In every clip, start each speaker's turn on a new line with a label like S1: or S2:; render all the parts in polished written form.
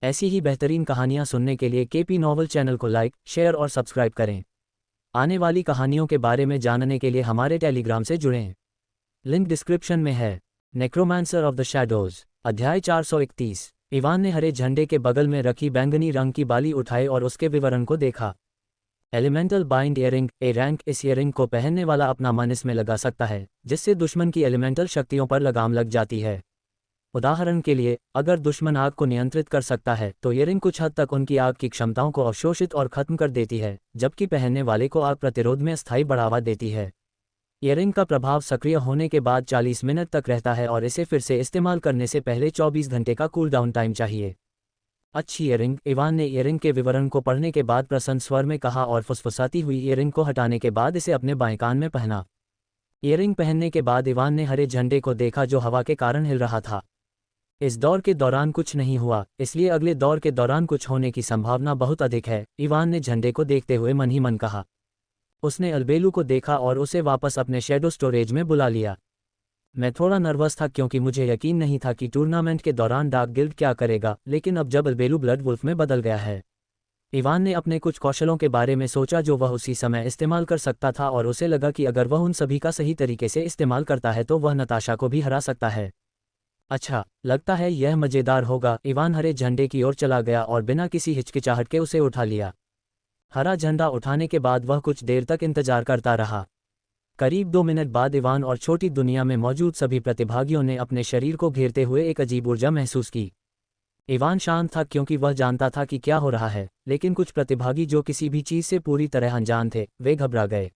S1: ऐसी ही बेहतरीन कहानियाँ सुनने के लिए केपी नॉवल चैनल को लाइक, शेयर और सब्सक्राइब करें। आने वाली कहानियों के बारे में जानने के लिए हमारे टेलीग्राम से जुड़ें। लिंक डिस्क्रिप्शन में है। नेक्रोमांसर ऑफ द शैडोज, अध्याय 431। इवान ने हरे झंडे के बगल में रखी बैंगनी रंग की बाली उठाई और उसके विवरण को देखा। Elemental bind earring, A rank. इस ईयरिंग को पहनने वाला अपना मन इसमें लगा सकता है, जिससे दुश्मन की एलिमेंटल शक्तियों पर लगाम लग जाती है। उदाहरण के लिए, अगर दुश्मन आग को नियंत्रित कर सकता है तो ईयरिंग कुछ हद तक उनकी आग की क्षमताओं को अवशोषित और खत्म कर देती है, जबकि पहनने वाले को आग प्रतिरोध में अस्थायी बढ़ावा देती है। ईयरिंग का प्रभाव सक्रिय होने के बाद 40 मिनट तक रहता है और इसे फिर से इस्तेमाल करने से पहले 24 घंटे का कूल डाउन टाइम चाहिए। अच्छी ईयरिंग, इवान ने ईयरिंग के विवरण को पढ़ने के बाद प्रसन्न स्वर में कहा और फुसफुसाती हुई ईयरिंग को हटाने के बाद इसे अपने बाएं कान में पहना। ईयरिंग पहनने के बाद इवान ने हरे झंडे को देखा जो हवा के कारण हिल रहा था। इस दौर के दौरान कुछ नहीं हुआ, इसलिए अगले दौर के दौरान कुछ होने की संभावना बहुत अधिक है, इवान ने झंडे को देखते हुए मन ही मन कहा। उसने अल्बेलू को देखा और उसे वापस अपने शैडो स्टोरेज में बुला लिया। मैं थोड़ा नर्वस था क्योंकि मुझे यकीन नहीं था कि टूर्नामेंट के दौरान डार्क गिल्ड क्या करेगा, लेकिन अब जब अल्बेलू ब्लड वुल्फ में बदल गया है। इवान ने अपने कुछ कौशलों के बारे में सोचा जो वह उसी समय इस्तेमाल कर सकता था और उसे लगा कि अगर वह उन सभी का सही तरीके से इस्तेमाल करता है तो वह नताशा को भी हरा सकता है। अच्छा, लगता है यह मज़ेदार होगा। इवान हरे झंडे की ओर चला गया और बिना किसी हिचकिचाहट के उसे उठा लिया। हरा झंडा उठाने के बाद वह कुछ देर तक इंतजार करता रहा। करीब 2 मिनट बाद इवान और छोटी दुनिया में मौजूद सभी प्रतिभागियों ने अपने शरीर को घेरते हुए एक अजीब ऊर्जा महसूस की। इवान शांत था क्योंकि वह जानता था कि क्या हो रहा है, लेकिन कुछ प्रतिभागी जो किसी भी चीज़ से पूरी तरह अनजान थे, वे घबरा गए।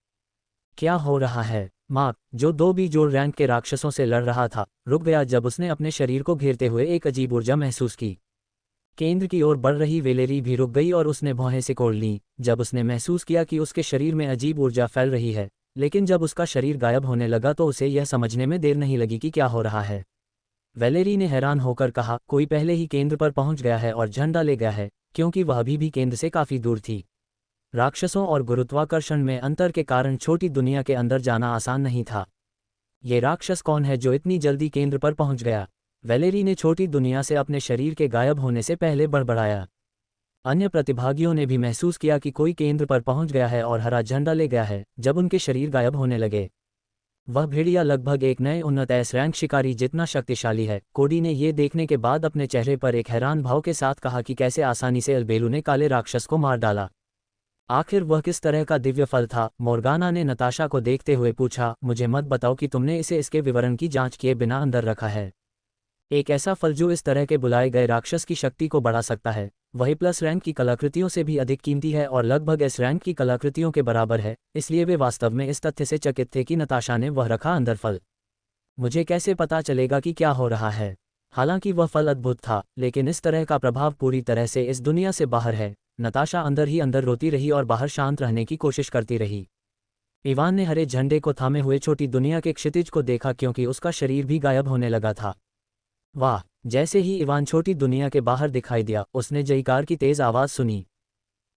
S1: क्या हो रहा है? मार्क, जो 2 बेजोड़ रैंक के राक्षसों से लड़ रहा था, रुक गया जब उसने अपने शरीर को घेरते हुए एक अजीब ऊर्जा महसूस की। केंद्र की ओर बढ़ रही वेलेरी भी रुक गई और उसने भौहें सिकोड़ लीं जब उसने महसूस किया कि उसके शरीर में अजीब ऊर्जा फैल रही है, लेकिन जब उसका शरीर गायब होने लगा तो उसे यह समझने में देर नहीं लगी कि क्या हो रहा है। वेलेरी ने हैरान होकर कहा, कोई पहले ही केंद्र पर पहुंच गया है और झंडा ले गया है, क्योंकि वह अभी भी केंद्र से काफ़ी दूर थी। राक्षसों और गुरुत्वाकर्षण में अंतर के कारण छोटी दुनिया के अंदर जाना आसान नहीं था। ये राक्षस कौन है जो इतनी जल्दी केंद्र पर पहुंच गया? वेलेरी ने छोटी दुनिया से अपने शरीर के गायब होने से पहले बड़बड़ाया। अन्य प्रतिभागियों ने भी महसूस किया कि कोई केंद्र पर पहुंच गया है और हरा झंडा ले गया है जब उनके शरीर गायब होने लगे। वह भेड़िया लगभग एक नए उन्नत एस रैंक शिकारी जितना शक्तिशाली है। कोडी ने यह देखने के बाद अपने चेहरे पर एक हैरान भाव के साथ कहा कि कैसे आसानी से अल्बेलू ने काले राक्षस को मार डाला। आखिर वह किस तरह का दिव्य फल था? मोर्गाना ने नताशा को देखते हुए पूछा, मुझे मत बताओ कि तुमने इसे इसके विवरण की जांच किए बिना अंदर रखा है। एक ऐसा फल जो इस तरह के बुलाए गए राक्षस की शक्ति को बढ़ा सकता है, वही प्लस रैंक की कलाकृतियों से भी अधिक कीमती है और लगभग एस रैंक की कलाकृतियों के बराबर है। इसलिए वे वास्तव में इस तथ्य से चकित थे कि नताशा ने वह रखा अंदर फल। मुझे कैसे पता चलेगा कि क्या हो रहा है? हालांकि वह फल अद्भुत था, लेकिन इस तरह का प्रभाव पूरी तरह से इस दुनिया से बाहर है। नताशा अंदर ही अंदर रोती रही और बाहर शांत रहने की कोशिश करती रही। इवान ने हरे झंडे को थामे हुए छोटी दुनिया के क्षितिज को देखा क्योंकि उसका शरीर भी गायब होने लगा था। वाह! जैसे ही इवान छोटी दुनिया के बाहर दिखाई दिया, उसने जयकार की तेज आवाज़ सुनी।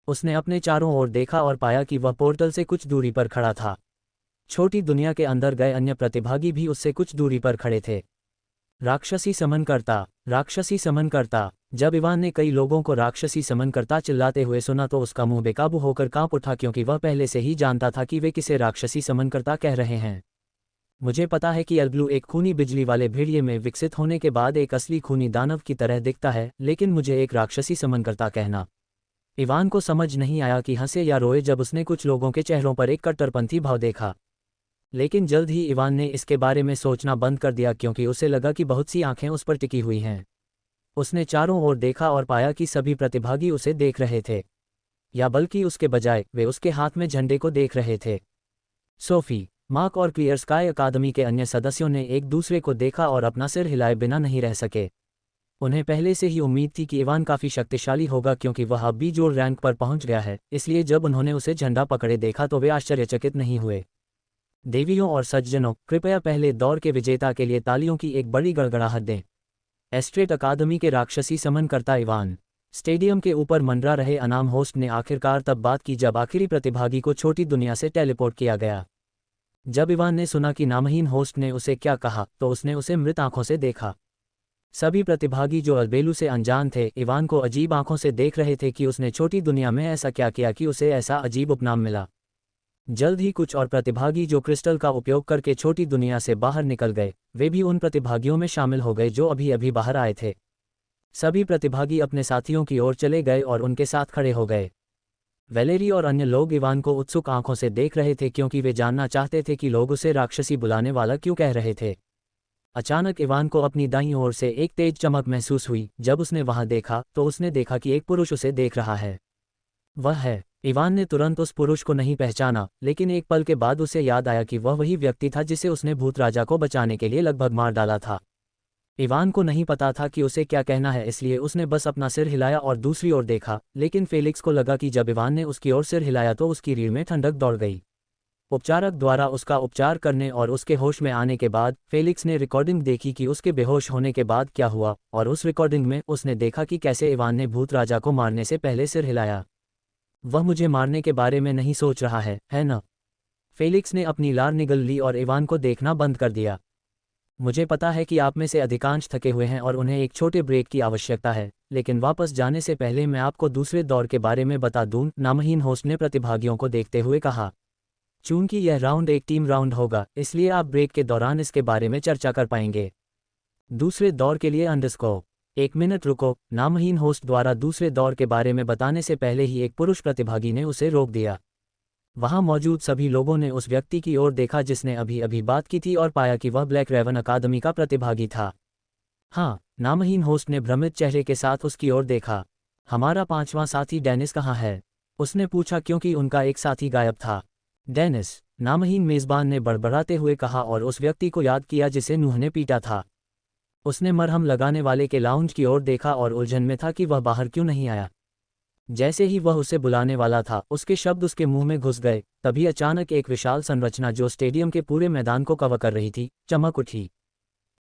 S1: उसने अपने चारों ओर देखा और पाया कि वह पोर्टल से कुछ दूरी पर खड़ा था। छोटी दुनिया के अंदर गए अन्य प्रतिभागी भी उससे कुछ दूरी पर खड़े थे। राक्षसी समनकर्ता, राक्षसी समनकर्ता। जब इवान ने कई लोगों को राक्षसी समनकर्ता चिल्लाते हुए सुना तो उसका मुंह बेकाबू होकर कांप उठा क्योंकि वह पहले से ही जानता था कि वे किसे राक्षसी समनकर्ता कह रहे हैं। मुझे पता है कि अल्बेलू एक खूनी बिजली वाले भेड़िए में विकसित होने के बाद एक असली खूनी दानव की तरह दिखता है, लेकिन मुझे एक राक्षसी समनकर्ता कहना। इवान को समझ नहीं आया कि हंसे या रोए जब उसने कुछ लोगों के चेहरों पर एक कट्टरपंथी भाव देखा। लेकिन जल्द ही इवान ने इसके बारे में सोचना बंद कर दिया क्योंकि उसे लगा कि बहुत सी आंखें उस पर टिकी हुई हैं। उसने चारों ओर देखा और पाया कि सभी प्रतिभागी उसे देख रहे थे, या बल्कि उसके बजाय वे उसके हाथ में झंडे को देख रहे थे। सोफी, मार्क और क्लियर स्काई अकादमी के अन्य सदस्यों ने एक दूसरे को देखा और अपना सिर हिलाए बिना नहीं रह सके। उन्हें पहले से ही उम्मीद थी कि इवान काफ़ी शक्तिशाली होगा क्योंकि वह अब भी जोड़ रैंक पर पहुंच गया है, इसलिए जब उन्होंने उसे झंडा पकड़े देखा तो वे आश्चर्यचकित नहीं हुए। देवियों और सज्जनों, कृपया पहले दौर के विजेता के लिए तालियों की एक बड़ी गड़गड़ाहट दें। एस्ट्रेट अकादमी के राक्षसी समनकर्ता इवान। स्टेडियम के ऊपर मंडरा रहे अनाम होस्ट ने आखिरकार तब बात की जब आखिरी प्रतिभागी को छोटी दुनिया से टेलीपोर्ट किया गया। जब इवान ने सुना कि नामहीन होस्ट ने उसे क्या कहा तो उसने उसे मृत आंखों से देखा। सभी प्रतिभागी जो अलबेलू से अनजान थे, इवान को अजीब आंखों से देख रहे थे कि उसने छोटी दुनिया में ऐसा क्या किया कि उसे ऐसा अजीब उपनाम मिला। जल्द ही कुछ और प्रतिभागी जो क्रिस्टल का उपयोग करके छोटी दुनिया से बाहर निकल गए, वे भी उन प्रतिभागियों में शामिल हो गए जो अभी अभी बाहर आए थे। सभी प्रतिभागी अपने साथियों की ओर चले गए और उनके साथ खड़े हो गए। वैलेरी और अन्य लोग इवान को उत्सुक आंखों से देख रहे थे क्योंकि वे जानना चाहते थे कि लोग उसे राक्षसी बुलाने वाला क्यों कह रहे थे। अचानक इवान को अपनी दाईं ओर से एक तेज चमक महसूस हुई। जब उसने वहां देखा तो उसने देखा कि एक पुरुष उसे देख रहा है। वह है। इवान ने तुरंत उस पुरुष को नहीं पहचाना, लेकिन एक पल के बाद उसे याद आया कि वह वही व्यक्ति था जिसे उसने भूत राजा को बचाने के लिए लगभग मार डाला था। इवान को नहीं पता था कि उसे क्या कहना है, इसलिए उसने बस अपना सिर हिलाया और दूसरी ओर देखा, लेकिन फेलिक्स को लगा कि जब इवान ने उसकी ओर सिर हिलाया तो उसकी रीढ़ में ठंडक दौड़ गई। उपचारक द्वारा उसका उपचार करने और उसके होश में आने के बाद फेलिक्स ने रिकॉर्डिंग देखी कि उसके बेहोश होने के बाद क्या हुआ, और उस रिकॉर्डिंग में उसने देखा कि कैसे इवान ने भूत राजा को मारने से पहले सिर हिलाया। वह मुझे मारने के बारे में नहीं सोच रहा है ना? फेलिक्स ने अपनी लार निगल ली और इवान को देखना बंद कर दिया। मुझे पता है कि आप में से अधिकांश थके हुए हैं और उन्हें एक छोटे ब्रेक की आवश्यकता है, लेकिन वापस जाने से पहले मैं आपको दूसरे दौर के बारे में बता दूं, नामहीन होस्ट ने प्रतिभागियों को देखते हुए कहा। चूंकि यह राउंड एक टीम राउंड होगा, इसलिए आप ब्रेक के दौरान इसके बारे में चर्चा कर पाएंगे। दूसरे दौर के लिए एक मिनट रुको। नामहीन होस्ट द्वारा दूसरे दौर के बारे में बताने से पहले ही एक पुरुष प्रतिभागी ने उसे रोक दिया। वहां मौजूद सभी लोगों ने उस व्यक्ति की ओर देखा जिसने अभी अभी बात की थी और पाया कि वह ब्लैक रेवन अकादमी का प्रतिभागी था। हाँ, नामहीन होस्ट ने भ्रमित चेहरे के साथ उसकी ओर देखा। हमारा पांचवां साथी डेनिस कहाँ है? उसने पूछा क्योंकि उनका एक साथी गायब था। डेनिस, नामहीन मेजबान ने बड़बड़ाते हुए कहा और उस व्यक्ति को याद किया जिसे नूह ने पीटा था। उसने मरहम लगाने वाले के लाउंज की ओर देखा और उलझन में था कि वह बाहर क्यों नहीं आया। जैसे ही वह उसे बुलाने वाला था, उसके शब्द उसके मुंह में घुस गए। तभी अचानक एक विशाल संरचना जो स्टेडियम के पूरे मैदान को कवर कर रही थी, चमक उठी।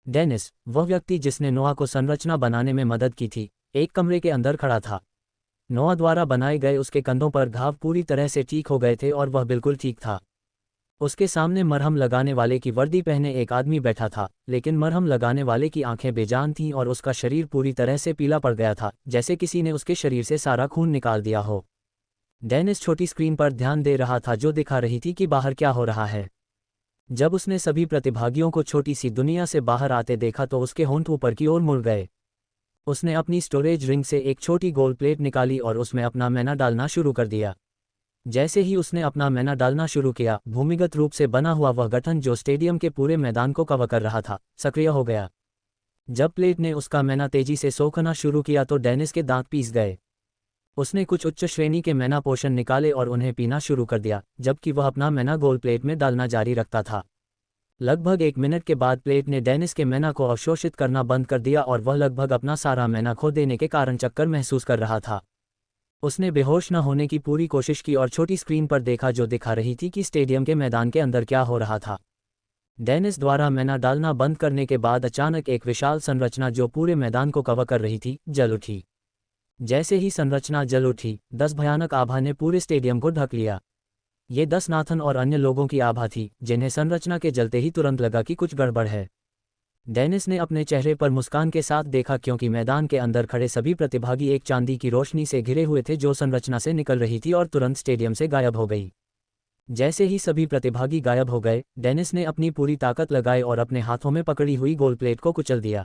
S1: डेनिस, वह व्यक्ति जिसने नोआ को संरचना बनाने में मदद की थी, एक कमरे के अंदर खड़ा था। नोआ द्वारा बनाए गए उसके कंधों पर घाव पूरी तरह से ठीक हो गए थे और वह बिल्कुल ठीक था। उसके सामने मरहम लगाने वाले की वर्दी पहने एक आदमी बैठा था, लेकिन मरहम लगाने वाले की आंखें बेजान थीं और उसका शरीर पूरी तरह से पीला पड़ गया था, जैसे किसी ने उसके शरीर से सारा खून निकाल दिया हो। डेनिस छोटी स्क्रीन पर ध्यान दे रहा था जो दिखा रही थी कि बाहर क्या हो रहा है। जब उसने सभी प्रतिभागियों को छोटी सी दुनिया से बाहर आते देखा तो उसके होंठ ऊपर की ओर मुड़ गए। उसने अपनी स्टोरेज रिंग से एक छोटी गोल प्लेट निकाली और उसमें अपना मैना डालना शुरू कर दिया। जैसे ही उसने अपना मैना डालना शुरू किया, भूमिगत रूप से बना हुआ वह गठन जो स्टेडियम के पूरे मैदान को कवर कर रहा था, सक्रिय हो गया। जब प्लेट ने उसका मैना तेजी से सोखना शुरू किया तो डेनिस के दांत पीस गए। उसने कुछ उच्च श्रेणी के मैना पोषण निकाले और उन्हें पीना शुरू कर दिया, जबकि वह अपना मैना गोल प्लेट में डालना जारी रखता था। लगभग 1 मिनट के बाद प्लेट ने डेनिस के मैना को अवशोषित करना बंद कर दिया और वह लगभग अपना सारा मैना खो देने के कारण चक्कर महसूस कर रहा था। उसने बेहोश न होने की पूरी कोशिश की और छोटी स्क्रीन पर देखा जो दिखा रही थी कि स्टेडियम के मैदान के अंदर क्या हो रहा था। डेनिस द्वारा मैना डालना बंद करने के बाद अचानक एक विशाल संरचना जो पूरे मैदान को कवर कर रही थी, जल उठी। जैसे ही संरचना जल उठी, 10 भयानक आभा ने पूरे स्टेडियम को ढक लिया। ये 10 नाथन और अन्य लोगों की आभा थी, जिन्हें संरचना के जलते ही तुरंत लगा कि कुछ गड़बड़ है। डेनिस ने अपने चेहरे पर मुस्कान के साथ देखा क्योंकि मैदान के अंदर खड़े सभी प्रतिभागी एक चांदी की रोशनी से घिरे हुए थे जो संरचना से निकल रही थी और तुरंत स्टेडियम से गायब हो गई। जैसे ही सभी प्रतिभागी गायब हो गए, डेनिस ने अपनी पूरी ताकत लगाई और अपने हाथों में पकड़ी हुई गोल प्लेट को कुचल दिया।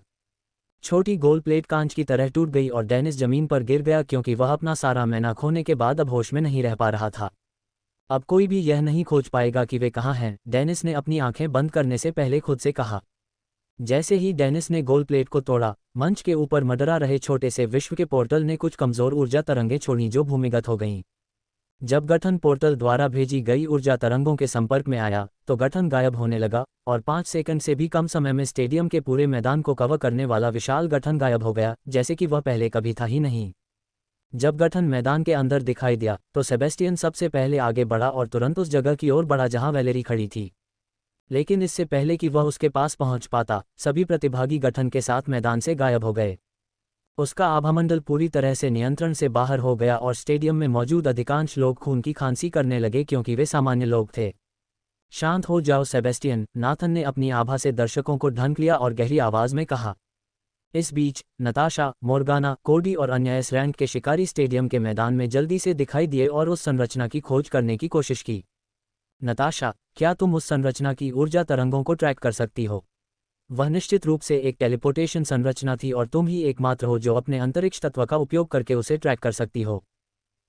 S1: छोटी गोल प्लेट कांच की तरह टूट गई और डेनिस जमीन पर गिर गया क्योंकि वह अपना सारा मैना खोने के बाद अब होश में नहीं रह पा रहा था। अब कोई भी यह नहीं खोज पाएगा कि वे कहाँ हैं, डेनिस ने अपनी आंखें बंद करने से पहले खुद से कहा। जैसे ही डेनिस ने गोल प्लेट को तोड़ा, मंच के ऊपर मंडरा रहे छोटे से विश्व के पोर्टल ने कुछ कमजोर ऊर्जा तरंगें छोड़ी जो भूमिगत हो गईं। जब गठन पोर्टल द्वारा भेजी गई ऊर्जा तरंगों के संपर्क में आया तो गठन गायब होने लगा और 5 सेकंड से भी कम समय में स्टेडियम के पूरे मैदान को कवर करने वाला विशाल गठन गायब हो गया, जैसे कि वह पहले कभी था ही नहीं। जब गठन मैदान के अंदर दिखाई दिया तो सेबेस्टियन सबसे पहले आगे बढ़ा और तुरंत उस जगह की ओर बढ़ा जहां वैलेरी खड़ी थी। लेकिन इससे पहले कि वह उसके पास पहुंच पाता, सभी प्रतिभागी गठन के साथ मैदान से गायब हो गए। उसका आभामंडल पूरी तरह से नियंत्रण से बाहर हो गया और स्टेडियम में मौजूद अधिकांश लोग खून की खांसी करने लगे क्योंकि वे सामान्य लोग थे। शांत हो जाओ सेबेस्टियन, नाथन ने अपनी आभा से दर्शकों को ढंक लिया और गहरी आवाज में कहा। इस बीच नताशा, मोर्गाना, कोडी और अन्य एस रैंक के शिकारी स्टेडियम के मैदान में जल्दी से दिखाई दिए और उस संरचना की खोज करने की कोशिश की। नताशा, क्या तुम उस संरचना की ऊर्जा तरंगों को ट्रैक कर सकती हो? वह निश्चित रूप से एक टेलीपोर्टेशन संरचना थी और तुम ही एकमात्र हो जो अपने अंतरिक्ष तत्व का उपयोग करके उसे ट्रैक कर सकती हो।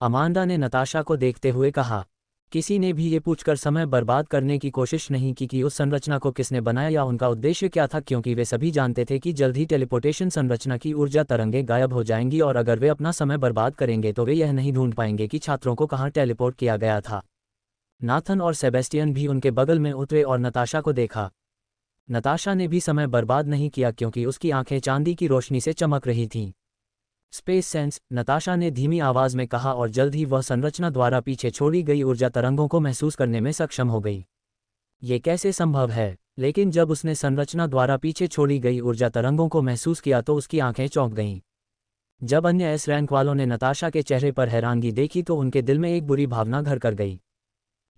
S1: अमांडा ने नताशा को देखते हुए कहा। किसी ने भी ये पूछकर समय बर्बाद करने की कोशिश नहीं की कि उस संरचना को किसने बनाया या उनका उद्देश्य क्या था, क्योंकि वे सभी जानते थे कि जल्द ही टेलीपोर्टेशन संरचना की ऊर्जा तरंगें गायब हो जाएंगी और अगर वे अपना समय बर्बाद करेंगे तो वे यह नहीं ढूंढ पाएंगे कि छात्रों को कहाँ टेलीपोर्ट किया गया था। नाथन और सेबेस्टियन भी उनके बगल में उतरे और नताशा को देखा। नताशा ने भी समय बर्बाद नहीं किया क्योंकि उसकी आंखें चांदी की रोशनी से चमक रही थीं। स्पेस सेंस, नताशा ने धीमी आवाज में कहा और जल्द ही वह संरचना द्वारा पीछे छोड़ी गई ऊर्जा तरंगों को महसूस करने में सक्षम हो गई। ये कैसे संभव है? लेकिन जब उसने संरचना द्वारा पीछे छोड़ी गई ऊर्जा तरंगों को महसूस किया तो उसकी आंखें चौंक गईं। जब अन्य एस रैंक वालों ने नताशा के चेहरे पर हैरानगी देखी तो उनके दिल में एक बुरी भावना घर कर गई।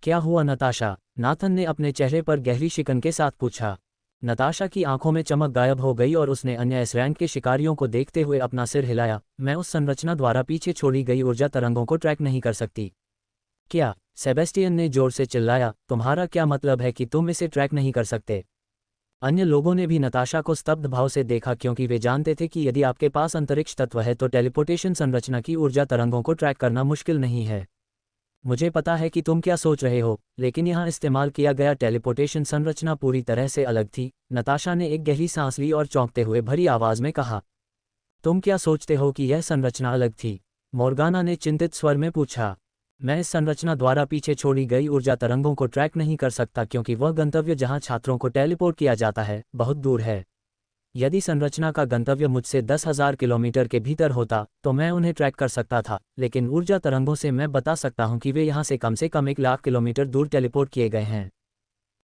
S1: क्या हुआ नताशा? नाथन ने अपने चेहरे पर गहरी शिकन के साथ पूछा। नताशा की आंखों में चमक गायब हो गई और उसने अन्य एस रैंक के शिकारियों को देखते हुए अपना सिर हिलाया। मैं उस संरचना द्वारा पीछे छोड़ी गई ऊर्जा तरंगों को ट्रैक नहीं कर सकती। क्या? सेबेस्टियन ने जोर से चिल्लाया। तुम्हारा क्या मतलब है कि तुम इसे ट्रैक नहीं कर सकते? अन्य लोगों ने भी नताशा को स्तब्ध भाव से देखा क्योंकि वे जानते थे कि यदि आपके पास अंतरिक्ष तत्व है तो टेलीपोर्टेशन संरचना की ऊर्जा तरंगों को ट्रैक करना मुश्किल नहीं है। मुझे पता है कि तुम क्या सोच रहे हो, लेकिन यहाँ इस्तेमाल किया गया टेलीपोर्टेशन संरचना पूरी तरह से अलग थी। नताशा ने एक गहरी सांस ली और चौंकते हुए भरी आवाज में कहा। तुम क्या सोचते हो कि यह संरचना अलग थी? मोर्गाना ने चिंतित स्वर में पूछा। मैं इस संरचना द्वारा पीछे छोड़ी गई ऊर्जा तरंगों को ट्रैक नहीं कर सकता क्योंकि वह गंतव्य जहां छात्रों को टेलीपोर्ट किया जाता है बहुत दूर है। यदि संरचना का गंतव्य मुझसे 10,000 किलोमीटर के भीतर होता तो मैं उन्हें ट्रैक कर सकता था, लेकिन ऊर्जा तरंगों से मैं बता सकता हूं कि वे यहां से कम 1,00,000 किलोमीटर दूर टेलीपोर्ट किए गए हैं।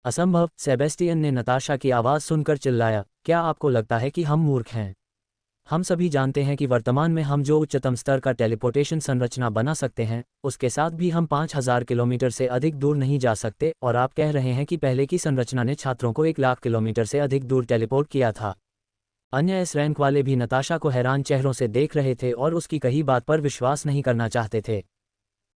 S1: असंभव, सेबेस्टियन ने नताशा की आवाज़ सुनकर चिल्लाया। क्या आपको लगता है कि हम मूर्ख हैं? हम सभी जानते हैं कि वर्तमान में हम जो उच्चतम स्तर का टेलीपोर्टेशन संरचना बना सकते हैं उसके साथ भी हम 5,000 किलोमीटर से अधिक दूर नहीं जा सकते, और आप कह रहे हैं कि पहले की संरचना ने छात्रों को 1,00,000 किलोमीटर से अधिक दूर टेलीपोर्ट किया था। अन्य एस रैंक वाले भी नताशा को हैरान चेहरों से देख रहे थे और उसकी कही बात पर विश्वास नहीं करना चाहते थे।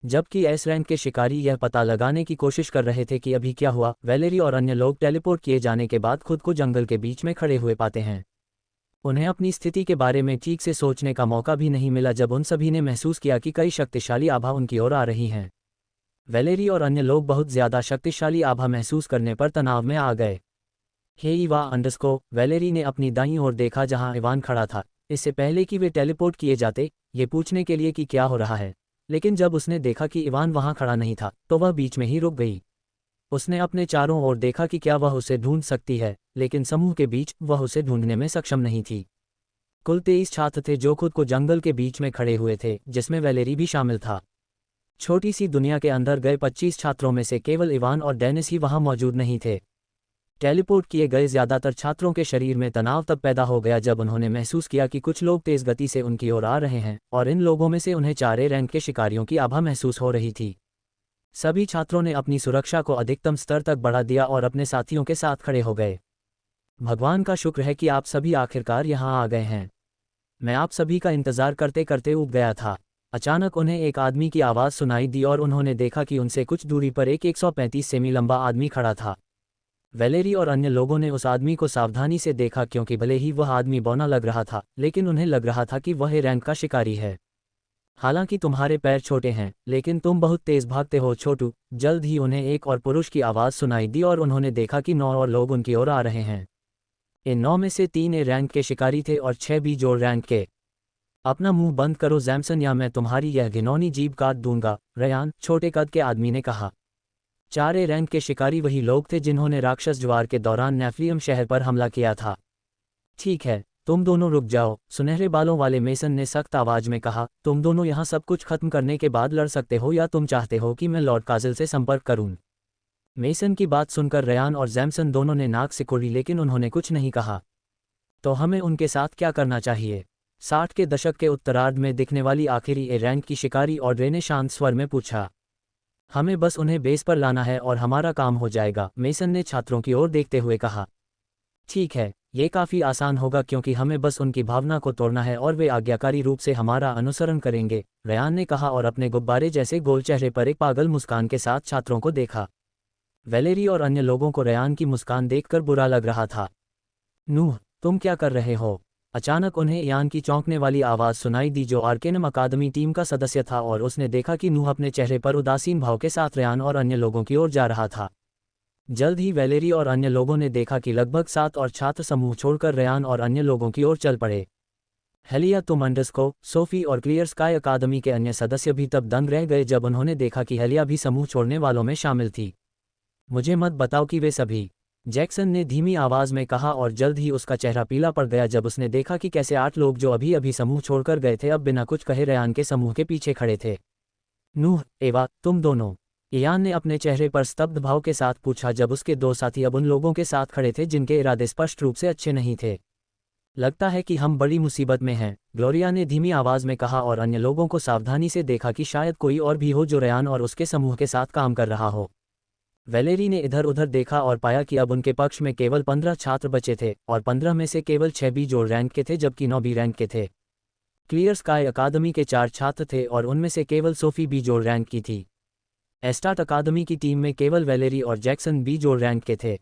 S1: जबकि एस रैंक के शिकारी यह पता लगाने की कोशिश कर रहे थे कि अभी क्या हुआ, वैलेरी और अन्य लोग टेलीपोर्ट किए जाने के बाद खुद को जंगल के बीच में खड़े हुए पाते हैं। उन्हें अपनी स्थिति के बारे में ठीक से सोचने का मौका भी नहीं मिला जब उन सभी ने महसूस किया कि कई शक्तिशाली आभा उनकी ओर आ रही हैं। वैलेरी और अन्य लोग बहुत ज्यादा शक्तिशाली आभा महसूस करने पर तनाव में आ गए। हे इवा अंडरस्को, वैलेरी ने अपनी दाईं ओर देखा जहां इवान खड़ा था, इससे पहले कि वे टेलीपोर्ट किए जाते, ये पूछने के लिए कि क्या हो रहा है। लेकिन जब उसने देखा कि इवान वहां खड़ा नहीं था तो वह बीच में ही रुक गई। उसने अपने चारों ओर देखा कि क्या वह उसे ढूंढ सकती है, लेकिन समूह के बीच वह उसे ढूंढने में सक्षम नहीं थी। कुल 23 छात्र थे जो खुद को जंगल के बीच में खड़े हुए थे, जिसमें वैलेरी भी शामिल था। छोटी सी दुनिया के अंदर गए 25 छात्रों में से केवल इवान और डेनिस ही वहां मौजूद नहीं थे। टेलीपोर्ट किए गए ज्यादातर छात्रों के शरीर में तनाव तब पैदा हो गया जब उन्होंने महसूस किया कि कुछ लोग तेज गति से उनकी ओर आ रहे हैं, और इन लोगों में से उन्हें 4 रैंक के शिकारियों की आभा महसूस हो रही थी। सभी छात्रों ने अपनी सुरक्षा को अधिकतम स्तर तक बढ़ा दिया और अपने साथियों के साथ खड़े हो गए। भगवान का शुक्र है कि आप सभी आखिरकार यहाँ आ गए हैं। मैं आप सभी का इंतजार करते करते ऊब गया था। अचानक उन्हें एक आदमी की आवाज़ सुनाई दी और उन्होंने देखा कि उनसे कुछ दूरी पर एक 135 सेमी लंबा आदमी खड़ा था। वैलेरी और अन्य लोगों ने उस आदमी को सावधानी से देखा क्योंकि भले ही वह आदमी बौना लग रहा था, लेकिन उन्हें लग रहा था कि वह रैंक का शिकारी है। हालांकि तुम्हारे पैर छोटे हैं, लेकिन तुम बहुत तेज भागते हो छोटू। जल्द ही उन्हें एक और पुरुष की आवाज़ सुनाई दी और उन्होंने देखा कि 9 और लोग उनकी ओर आ रहे हैं। इन 9 में से 3 ए रैंक के शिकारी थे और 6 बी जोड़ रैंक के। अपना मुंह बंद करो जैमसन, या मैं तुम्हारी यह घिनौनी जीभ काट दूंगा, रयान, छोटे कद के आदमी ने कहा। 4 रैंक के शिकारी वही लोग थे जिन्होंने राक्षस ज्वार के दौरान नेफ्लियम शहर पर हमला किया था। ठीक है, तुम दोनों रुक जाओ, सुनहरे बालों वाले मेसन ने सख्त आवाज में कहा। तुम दोनों यहाँ सब कुछ खत्म करने के बाद लड़ सकते हो, या तुम चाहते हो कि मैं लॉर्ड काजिल से संपर्क करूं? मेसन की बात सुनकर रयान और जैमसन दोनों ने नाक सिकोड़ी, लेकिन उन्होंने कुछ नहीं कहा। तो हमें उनके साथ क्या करना चाहिए? 60 के दशक के उत्तरार्ध में दिखने वाली आखिरी ए रैंक की शिकारी ऑड्रे ने शांत स्वर में पूछा। हमें बस उन्हें बेस पर लाना है और हमारा काम हो जाएगा, मेसन ने छात्रों की ओर देखते हुए कहा। ठीक है, ये काफ़ी आसान होगा क्योंकि हमें बस उनकी भावना को तोड़ना है और वे आज्ञाकारी रूप से हमारा अनुसरण करेंगे, रेयान ने कहा और अपने गुब्बारे जैसे गोल चेहरे पर एक पागल मुस्कान के साथ छात्रों को देखा। वैलेरी और अन्य लोगों को रेयान की मुस्कान देखकर बुरा लग रहा था। नूह, तुम क्या कर रहे हो? अचानक उन्हें यान की चौंकने वाली आवाज़ सुनाई दी जो आर्केनम अकादमी टीम का सदस्य था और उसने देखा कि नूह अपने चेहरे पर उदासीन भाव के साथ रेयान और अन्य लोगों की ओर जा रहा था। जल्द ही वैलेरी और अन्य लोगों ने देखा कि लगभग 7 और छात्र समूह छोड़कर रेयान और अन्य लोगों की ओर चल पड़े। हेलिया, तुम अंडरस्को, सोफी और क्लियर स्काई अकादमी के अन्य सदस्य भी तब दंग रह गए जब उन्होंने देखा कि हेलिया भी समूह छोड़ने वालों में शामिल थी। मुझे मत बताओ कि वे सभी, जैक्सन ने धीमी आवाज़ में कहा और जल्द ही उसका चेहरा पीला पड़ गया जब उसने देखा कि कैसे 8 लोग जो अभी अभी समूह छोड़कर गए थे अब बिना कुछ कहे रेयान के समूह के पीछे खड़े थे। नूह, एवा, तुम दोनों? यान ने अपने चेहरे पर स्तब्ध भाव के साथ पूछा जब उसके 2 साथी अब उन लोगों के साथ खड़े थे जिनके इरादे स्पष्ट रूप से अच्छे नहीं थे। लगता है कि हम बड़ी मुसीबत में हैं, ग्लोरिया ने धीमी आवाज़ में कहा और अन्य लोगों को सावधानी से देखा कि शायद कोई और भी हो जो रेयान और उसके समूह के साथ काम कर रहा हो। वैलेरी ने इधर उधर देखा और पाया कि अब उनके पक्ष में केवल 15 छात्र बचे थे और 15 में से केवल 6 बी जोड़ रैंक के थे जबकि 9 बी रैंक के थे। क्लियर स्काई अकादमी के 4 छात्र थे और उनमें से केवल सोफी बी जोड़ रैंक की थी। एस्टार्ट अकादमी की टीम में केवल वैलेरी और जैक्सन बी जोड़ रैंक के थे।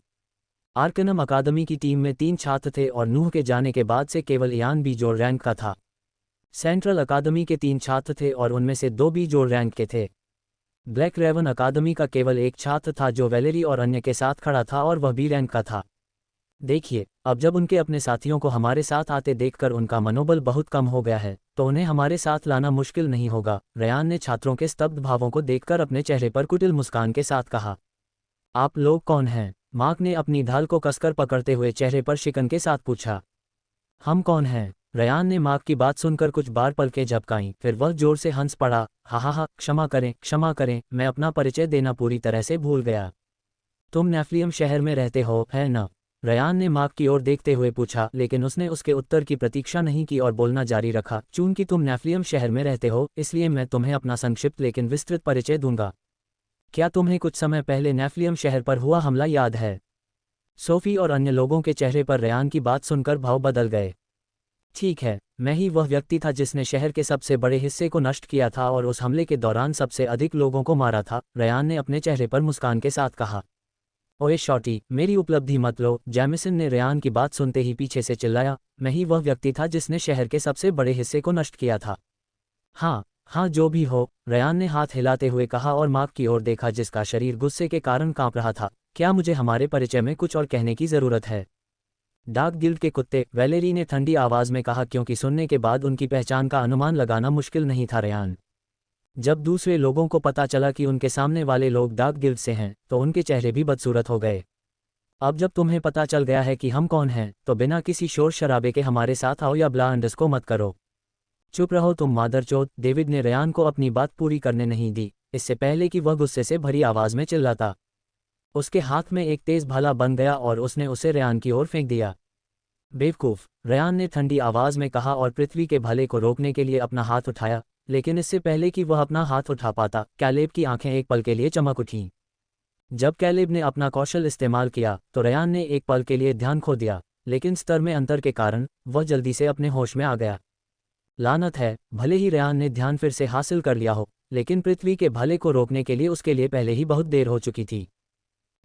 S1: आर्कनम अकादमी की टीम में 3 छात्र थे और नूह के जाने के बाद से केवल यान बी जोड़ रैंक का था। सेंट्रल अकादमी के 3 छात्र थे और उनमें से 2 बी जोड़ रैंक के थे। ब्लैक रेवन अकादमी का केवल 1 छात्र था जो वैलेरी और अन्य के साथ खड़ा था और वह बी रैंक का था। देखिए, अब जब उनके अपने साथियों को हमारे साथ आते देखकर उनका मनोबल बहुत कम हो गया है तो उन्हें हमारे साथ लाना मुश्किल नहीं होगा, रेयान ने छात्रों के स्तब्ध भावों को देखकर अपने चेहरे पर कुटिल मुस्कान के साथ कहा। आप लोग कौन हैं? मार्क ने अपनी ढाल को कसकर पकड़ते हुए चेहरे पर शिकन के साथ पूछा। हम कौन हैं? रेयान ने मार्क की बात सुनकर कुछ बार पलकें झपकाईं, फिर वह जोर से हंस पड़ा। हा, क्षमा करें, मैं अपना परिचय देना पूरी तरह से भूल गया। तुम नेफ्लियम शहर में रहते हो, है न? रेयान ने मार्क की ओर देखते हुए पूछा, लेकिन उसने उसके उत्तर की प्रतीक्षा नहीं की और बोलना जारी रखा। चूंकि तुम नेफ्लियम शहर में रहते हो इसलिए मैं तुम्हें अपना संक्षिप्त लेकिन विस्तृत परिचय दूंगा। क्या तुम्हें कुछ समय पहले नेफ्लियम शहर पर हुआ हमला याद है? सोफी और अन्य लोगों के चेहरे पर रेयान की बात सुनकर भाव बदल गए। ठीक है, मैं ही वह व्यक्ति था जिसने शहर के सबसे बड़े हिस्से को नष्ट किया था और उस हमले के दौरान सबसे अधिक लोगों को मारा था, रेयान ने अपने चेहरे पर मुस्कान के साथ कहा। ओए शॉर्टी, मेरी उपलब्धि मत लो, जैमिसन ने रेयान की बात सुनते ही पीछे से चिल्लाया। मैं ही वह व्यक्ति था जिसने शहर के सबसे बड़े हिस्से को नष्ट किया था। हाँ, जो भी हो, रेयान ने हाथ हिलाते हुए कहा और मार्क की ओर देखा जिसका शरीर गुस्से के कारण कांप रहा था। क्या मुझे हमारे परिचय में कुछ और कहने की ज़रूरत है? डार्क गिल्ड के कुत्ते, वैलेरी ने ठंडी आवाज़ में कहा क्योंकि सुनने के बाद उनकी पहचान का अनुमान लगाना मुश्किल नहीं था। रेयान, जब दूसरे लोगों को पता चला कि उनके सामने वाले लोग डार्क गिल्ड से हैं तो उनके चेहरे भी बदसूरत हो गए। अब जब तुम्हें पता चल गया है कि हम कौन हैं तो बिना किसी शोर शराबे के हमारे साथ आओ या ब्लाइंडर्स को मत करो। चुप रहो तुम मादरचोद, डेविड ने रेयान को अपनी बात पूरी करने नहीं दी, इससे पहले कि वह गुस्से से भरी आवाज़ में चिल्लाता। उसके हाथ में एक तेज़ भाला बन गया और उसने उसे रेयान की ओर फेंक दिया। बेवकूफ़, रेयान ने ठंडी आवाज़ में कहा और पृथ्वी के भाले को रोकने के लिए अपना हाथ उठाया, लेकिन इससे पहले कि वह अपना हाथ उठा पाता, कैलेब की आंखें एक पल के लिए चमक उठीं। जब कैलेब ने अपना कौशल इस्तेमाल किया तो रेयान ने एक पल के लिए ध्यान खो दिया, लेकिन स्तर में अंतर के कारण वह जल्दी से अपने होश में आ गया। लानत है, भले ही रेयान ने ध्यान फिर से हासिल कर लिया हो, लेकिन पृथ्वी के भाले को रोकने के लिए उसके लिए पहले ही बहुत देर हो चुकी थी।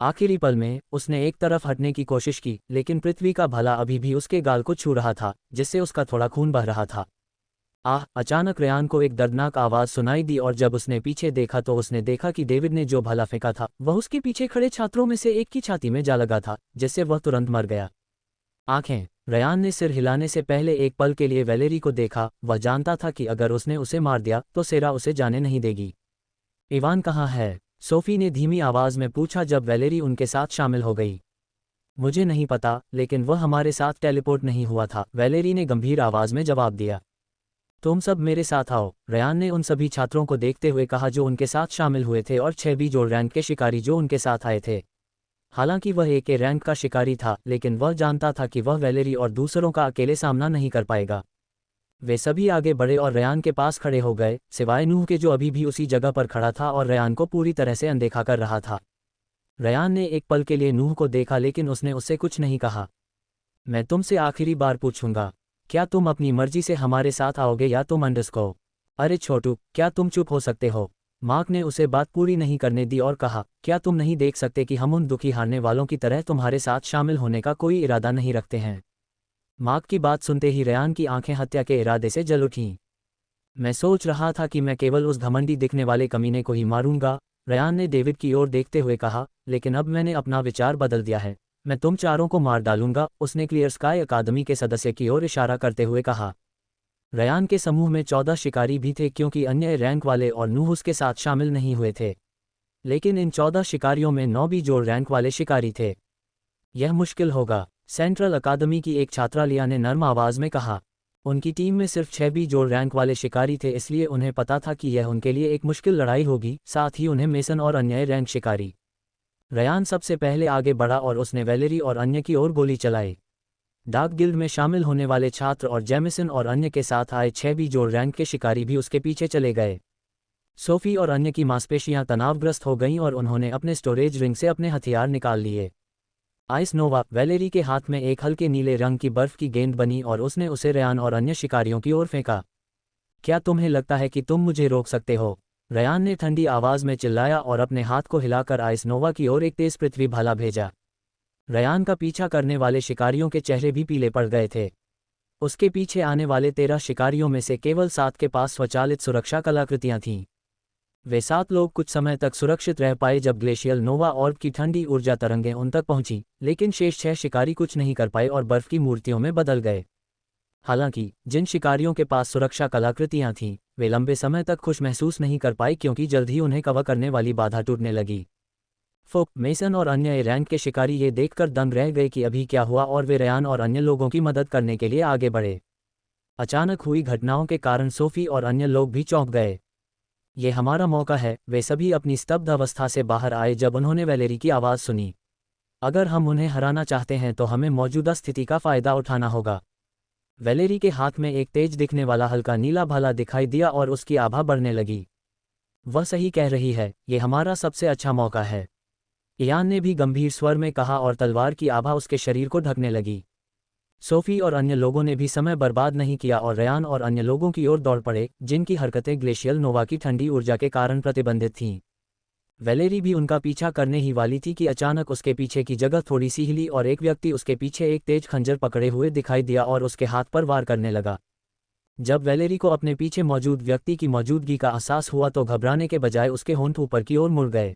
S1: आखिरी पल में उसने एक तरफ हटने की कोशिश की, लेकिन पृथ्वी का भाला अभी भी उसके गाल को छू रहा था, जिससे उसका थोड़ा खून बह रहा था। अचानक रेयान को एक दर्दनाक आवाज़ सुनाई दी और जब उसने पीछे देखा तो उसने देखा कि डेविड ने जो भाला फेंका था वह उसके पीछे खड़े छात्रों में से एक की छाती में जा लगा था, जिससे वह तुरंत मर गया। आंखें, रेयान ने सिर हिलाने से पहले एक पल के लिए वैलेरी को देखा। वह जानता था कि अगर उसने उसे मार दिया तो सेरा उसे जाने नहीं देगी। इवान कहाँ है? सोफी ने धीमी आवाज़ में पूछा जब वैलेरी उनके साथ शामिल हो गई। मुझे नहीं पता, लेकिन वह हमारे साथ टेलीपोर्ट नहीं हुआ था, वैलेरी ने गंभीर आवाज़ में जवाब दिया। तुम सब मेरे साथ आओ, रेयान ने उन सभी छात्रों को देखते हुए कहा जो उनके साथ शामिल हुए थे और 6 बी जोड़ रैंक के शिकारी जो उनके साथ आए थे। हालांकि वह एक रैंक का शिकारी था, लेकिन वह जानता था कि वह वैलेरी और दूसरों का अकेले सामना नहीं कर पाएगा। वे सभी आगे बढ़े और रेयान के पास खड़े हो गए, सिवाय नूह के जो अभी भी उसी जगह पर खड़ा था और रेयान को पूरी तरह से अनदेखा कर रहा था। रेयान ने एक पल के लिए नूह को देखा लेकिन उसने उससे कुछ नहीं कहा। मैं तुमसे आखिरी बार पूछूंगा, क्या तुम अपनी मर्जी से हमारे साथ आओगे या तुम अंडरस्को? अरे छोटू, क्या तुम चुप हो सकते हो? मार्क ने उसे बात पूरी नहीं करने दी और कहा, क्या तुम नहीं देख सकते कि हम उन दुखी हारने वालों की तरह तुम्हारे साथ शामिल होने का कोई इरादा नहीं रखते हैं? मार्क की बात सुनते ही रेयान की आंखें हत्या के इरादे से जल उठीं। मैं सोच रहा था कि मैं केवल उस घमंडी दिखने वाले कमीने को ही मारूंगा, रेयान ने डेविड की ओर देखते हुए कहा, लेकिन अब मैंने अपना विचार बदल दिया है। मैं तुम चारों को मार डालूंगा, उसने क्लियर स्काई अकादमी के सदस्य की ओर इशारा करते हुए कहा। रेयान के समूह में 14 शिकारी भी थे क्योंकि अन्य रैंक वाले और नूह उसके साथ शामिल नहीं हुए थे। लेकिन इन 14 शिकारियों में 9 भी जोड़ रैंक वाले शिकारी थे। यह मुश्किल होगा, सेंट्रल अकादमी की एक छात्रा लिया ने नर्म आवाज में कहा। उनकी टीम में सिर्फ 6 भी जोड़ रैंक वाले शिकारी थे, इसलिए उन्हें पता था कि यह उनके लिए एक मुश्किल लड़ाई होगी, साथ ही उन्हें मेसन और अन्य रैंक शिकारी। रेयान सबसे पहले आगे बढ़ा और उसने वैलेरी और अन्य की ओर गोली चलाई। डार्क गिल्ड में शामिल होने वाले छात्र और जेमिसन और अन्य के साथ आए 6 भी जोड़ रैंक के शिकारी भी उसके पीछे चले गए। सोफी और अन्य की मांसपेशियां तनावग्रस्त हो गईं और उन्होंने अपने स्टोरेज रिंग से अपने हथियार निकाल लिए। आइस नोवा वैलेरी के हाथ में एक हल्के नीले रंग की बर्फ की गेंद बनी और उसने उसे रेयान और अन्य शिकारियों की ओर फेंका। क्या तुम्हें लगता है कि तुम मुझे रोक सकते हो? रेयान ने ठंडी आवाज में चिल्लाया और अपने हाथ को हिलाकर आइस नोवा की ओर एक तेज पृथ्वी भाला भेजा। रेयान का पीछा करने वाले शिकारियों के चेहरे भी पीले पड़ गए थे। उसके पीछे आने वाले 13 शिकारियों में से केवल 7 के पास स्वचालित सुरक्षा कलाकृतियां थीं। वे 7 लोग कुछ समय तक सुरक्षित रह पाए जब ग्लेशियल नोवा ऑर्ब की ठंडी ऊर्जा तरंगें उन तक पहुंची, लेकिन शेष 6 शिकारी कुछ नहीं कर पाए और बर्फ की मूर्तियों में बदल गए। हालांकि जिन शिकारियों के पास सुरक्षा कलाकृतियां थीं, वे लंबे समय तक खुश महसूस नहीं कर पाए क्योंकि जल्द ही उन्हें कवर करने वाली बाधा टूटने लगी। फोक, मेसन और अन्य रैंक के शिकारी ये देखकर दंग रह गए कि अभी क्या हुआ और वे रेयान और अन्य लोगों की मदद करने के लिए आगे बढ़े। अचानक हुई घटनाओं के कारण सोफी और अन्य लोग भी चौंक गए। ये हमारा मौका है, वे सभी अपनी स्तब्ध अवस्था से बाहर आए जब उन्होंने वैलेरी की आवाज़ सुनी। अगर हम उन्हें हराना चाहते हैं तो हमें मौजूदा स्थिति का फ़ायदा उठाना होगा। वैलेरी के हाथ में एक तेज दिखने वाला हल्का नीला भाला दिखाई दिया और उसकी आभा बढ़ने लगी। वह सही कह रही है, ये हमारा सबसे अच्छा मौका है, इयान ने भी गंभीर स्वर में कहा और तलवार की आभा उसके शरीर को ढकने लगी। सोफी और अन्य लोगों ने भी समय बर्बाद नहीं किया और रेयान और अन्य लोगों की ओर दौड़ पड़े, जिनकी हरकतें ग्लेशियल नोवा की ठंडी ऊर्जा के कारण प्रतिबंधित थीं। वैलेरी भी उनका पीछा करने ही वाली थी कि अचानक उसके पीछे की जगह थोड़ी सी हिली और एक व्यक्ति उसके पीछे एक तेज खंजर पकड़े हुए दिखाई दिया और उसके हाथ पर वार करने लगा। जब वैलेरी को अपने पीछे मौजूद व्यक्ति की मौजूदगी का एहसास हुआ तो घबराने के बजाय उसके होंठ ऊपर की ओर मुड़ गए।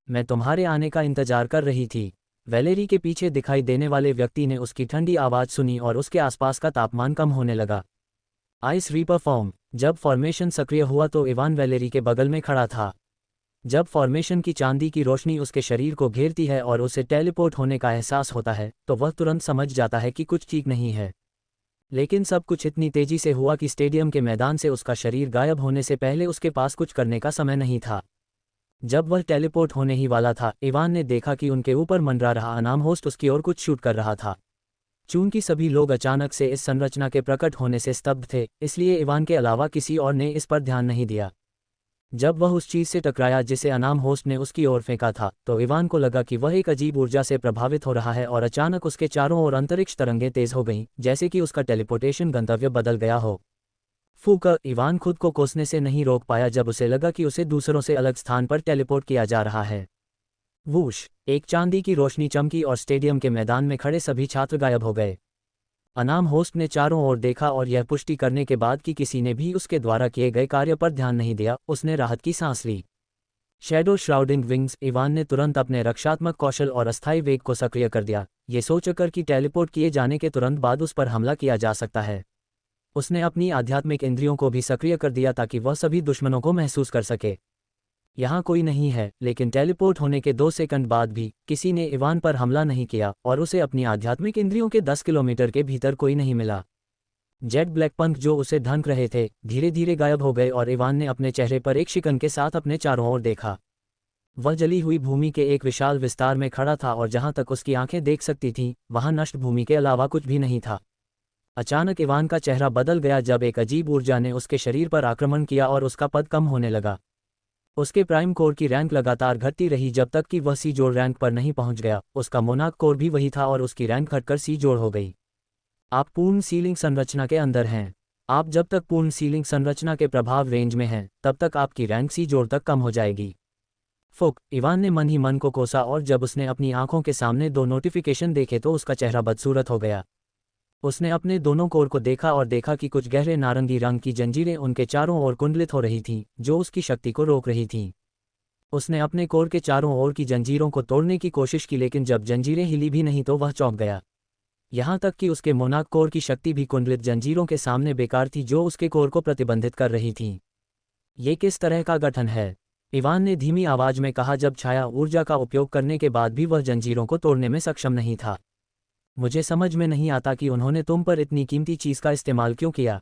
S1: मैं तुम्हारे आने का इंतजार कर रही थी। वैलेरी के पीछे दिखाई देने वाले व्यक्ति ने उसकी ठंडी आवाज़ सुनी और उसके आसपास का तापमान कम होने लगा। Ice reaper form. जब फॉर्मेशन सक्रिय हुआ तो इवान वैलेरी के बगल में खड़ा था। जब फॉर्मेशन की चांदी की रोशनी उसके शरीर को घेरती है और उसे टेलीपोर्ट होने का एहसास होता है तो वह तुरंत समझ जाता है कि कुछ ठीक नहीं है। लेकिन सब कुछ इतनी तेजी से हुआ कि स्टेडियम के मैदान से उसका शरीर गायब होने से पहले उसके पास कुछ करने का समय नहीं था। जब वह टेलीपोर्ट होने ही वाला था, इवान ने देखा कि उनके ऊपर मंडरा रहा अनाम होस्ट उसकी ओर कुछ शूट कर रहा था। चूंकि सभी लोग अचानक से इस संरचना के प्रकट होने से स्तब्ध थे, इसलिए इवान के अलावा किसी और ने इस पर ध्यान नहीं दिया। जब वह उस चीज से टकराया जिसे अनाम होस्ट ने उसकी ओर फेंका था, तो इवान को लगा कि वह एक अजीब ऊर्जा से प्रभावित हो रहा है और अचानक उसके चारों ओर अंतरिक्ष तरंगें तेज हो गईं, जैसे कि उसका टेलीपोर्टेशन गंतव्य बदल गया हो। फूका, इवान खुद को कोसने से नहीं रोक पाया जब उसे लगा कि उसे दूसरों से अलग स्थान पर टेलीपोर्ट किया जा रहा है। वूश, एक चांदी की रोशनी चमकी और स्टेडियम के मैदान में खड़े सभी छात्र गायब हो गए। अनाम होस्ट ने चारों ओर देखा और यह पुष्टि करने के बाद कि किसी ने भी उसके द्वारा किए गए कार्य पर ध्यान नहीं दिया, उसने राहत की सांस ली। Shadow shrouding wings. इवान ने तुरंत अपने रक्षात्मक कौशल और अस्थायी वेग को सक्रिय कर दिया, ये सोचकर कि टेलीपोर्ट किए जाने के तुरंत बाद उस पर हमला किया जा सकता है। उसने अपनी आध्यात्मिक इंद्रियों को भी सक्रिय कर दिया ताकि वह सभी दुश्मनों को महसूस कर सके। यहाँ कोई नहीं है, लेकिन टेलीपोर्ट होने के 2 सेकंड बाद भी किसी ने इवान पर हमला नहीं किया और उसे अपनी आध्यात्मिक इंद्रियों के 10 किलोमीटर के भीतर कोई नहीं मिला। जेट ब्लैक पंख जो उसे ढंक रहे थे, धीरे धीरे गायब हो गए और इवान ने अपने चेहरे पर एक शिकन के साथ अपने चारों ओर देखा। वह जली हुई भूमि के एक विशाल विस्तार में खड़ा था और जहां तक उसकी आंखें देख सकती थीं, वहां नष्ट भूमि के अलावा कुछ भी नहीं था। अचानक इवान का चेहरा बदल गया जब एक अजीब ऊर्जा ने उसके शरीर पर आक्रमण किया और उसका पद कम होने लगा। उसके प्राइम कोर की रैंक लगातार घटती रही जब तक कि वह सी जोड़ रैंक पर नहीं पहुंच गया। उसका मोनाक कोर भी वही था और उसकी रैंक घटकर सी जोड़ हो गई। आप पूर्ण सीलिंग संरचना के अंदर हैं। आप जब तक पूर्ण सीलिंग संरचना के प्रभाव रेंज में हैं, तब तक आपकी रैंक सी जोड़ तक कम हो जाएगी। फुक, इवान ने मन ही मन को कोसा और जब उसने अपनी आंखों के सामने 2 नोटिफिकेशन देखे तो उसका चेहरा बदसूरत हो गया। उसने अपने दोनों कोर को देखा और देखा कि कुछ गहरे नारंगी रंग की जंजीरें उनके चारों ओर कुंडलित हो रही थीं, जो उसकी शक्ति को रोक रही थीं। उसने अपने कोर के चारों ओर की जंजीरों को तोड़ने की कोशिश की, लेकिन जब जंजीरें हिली भी नहीं तो वह चौंक गया। यहाँ तक कि उसके मोनाक कोर की शक्ति भी कुंडलित जंजीरों के सामने बेकार थी, जो उसके कोर को प्रतिबंधित कर रही थीं। ये किस तरह का गठन है? इवान ने धीमी आवाज में कहा जब छाया ऊर्जा का उपयोग करने के बाद भी वह जंजीरों को तोड़ने में सक्षम नहीं था। मुझे समझ में नहीं आता कि उन्होंने तुम पर इतनी कीमती चीज का इस्तेमाल क्यों किया।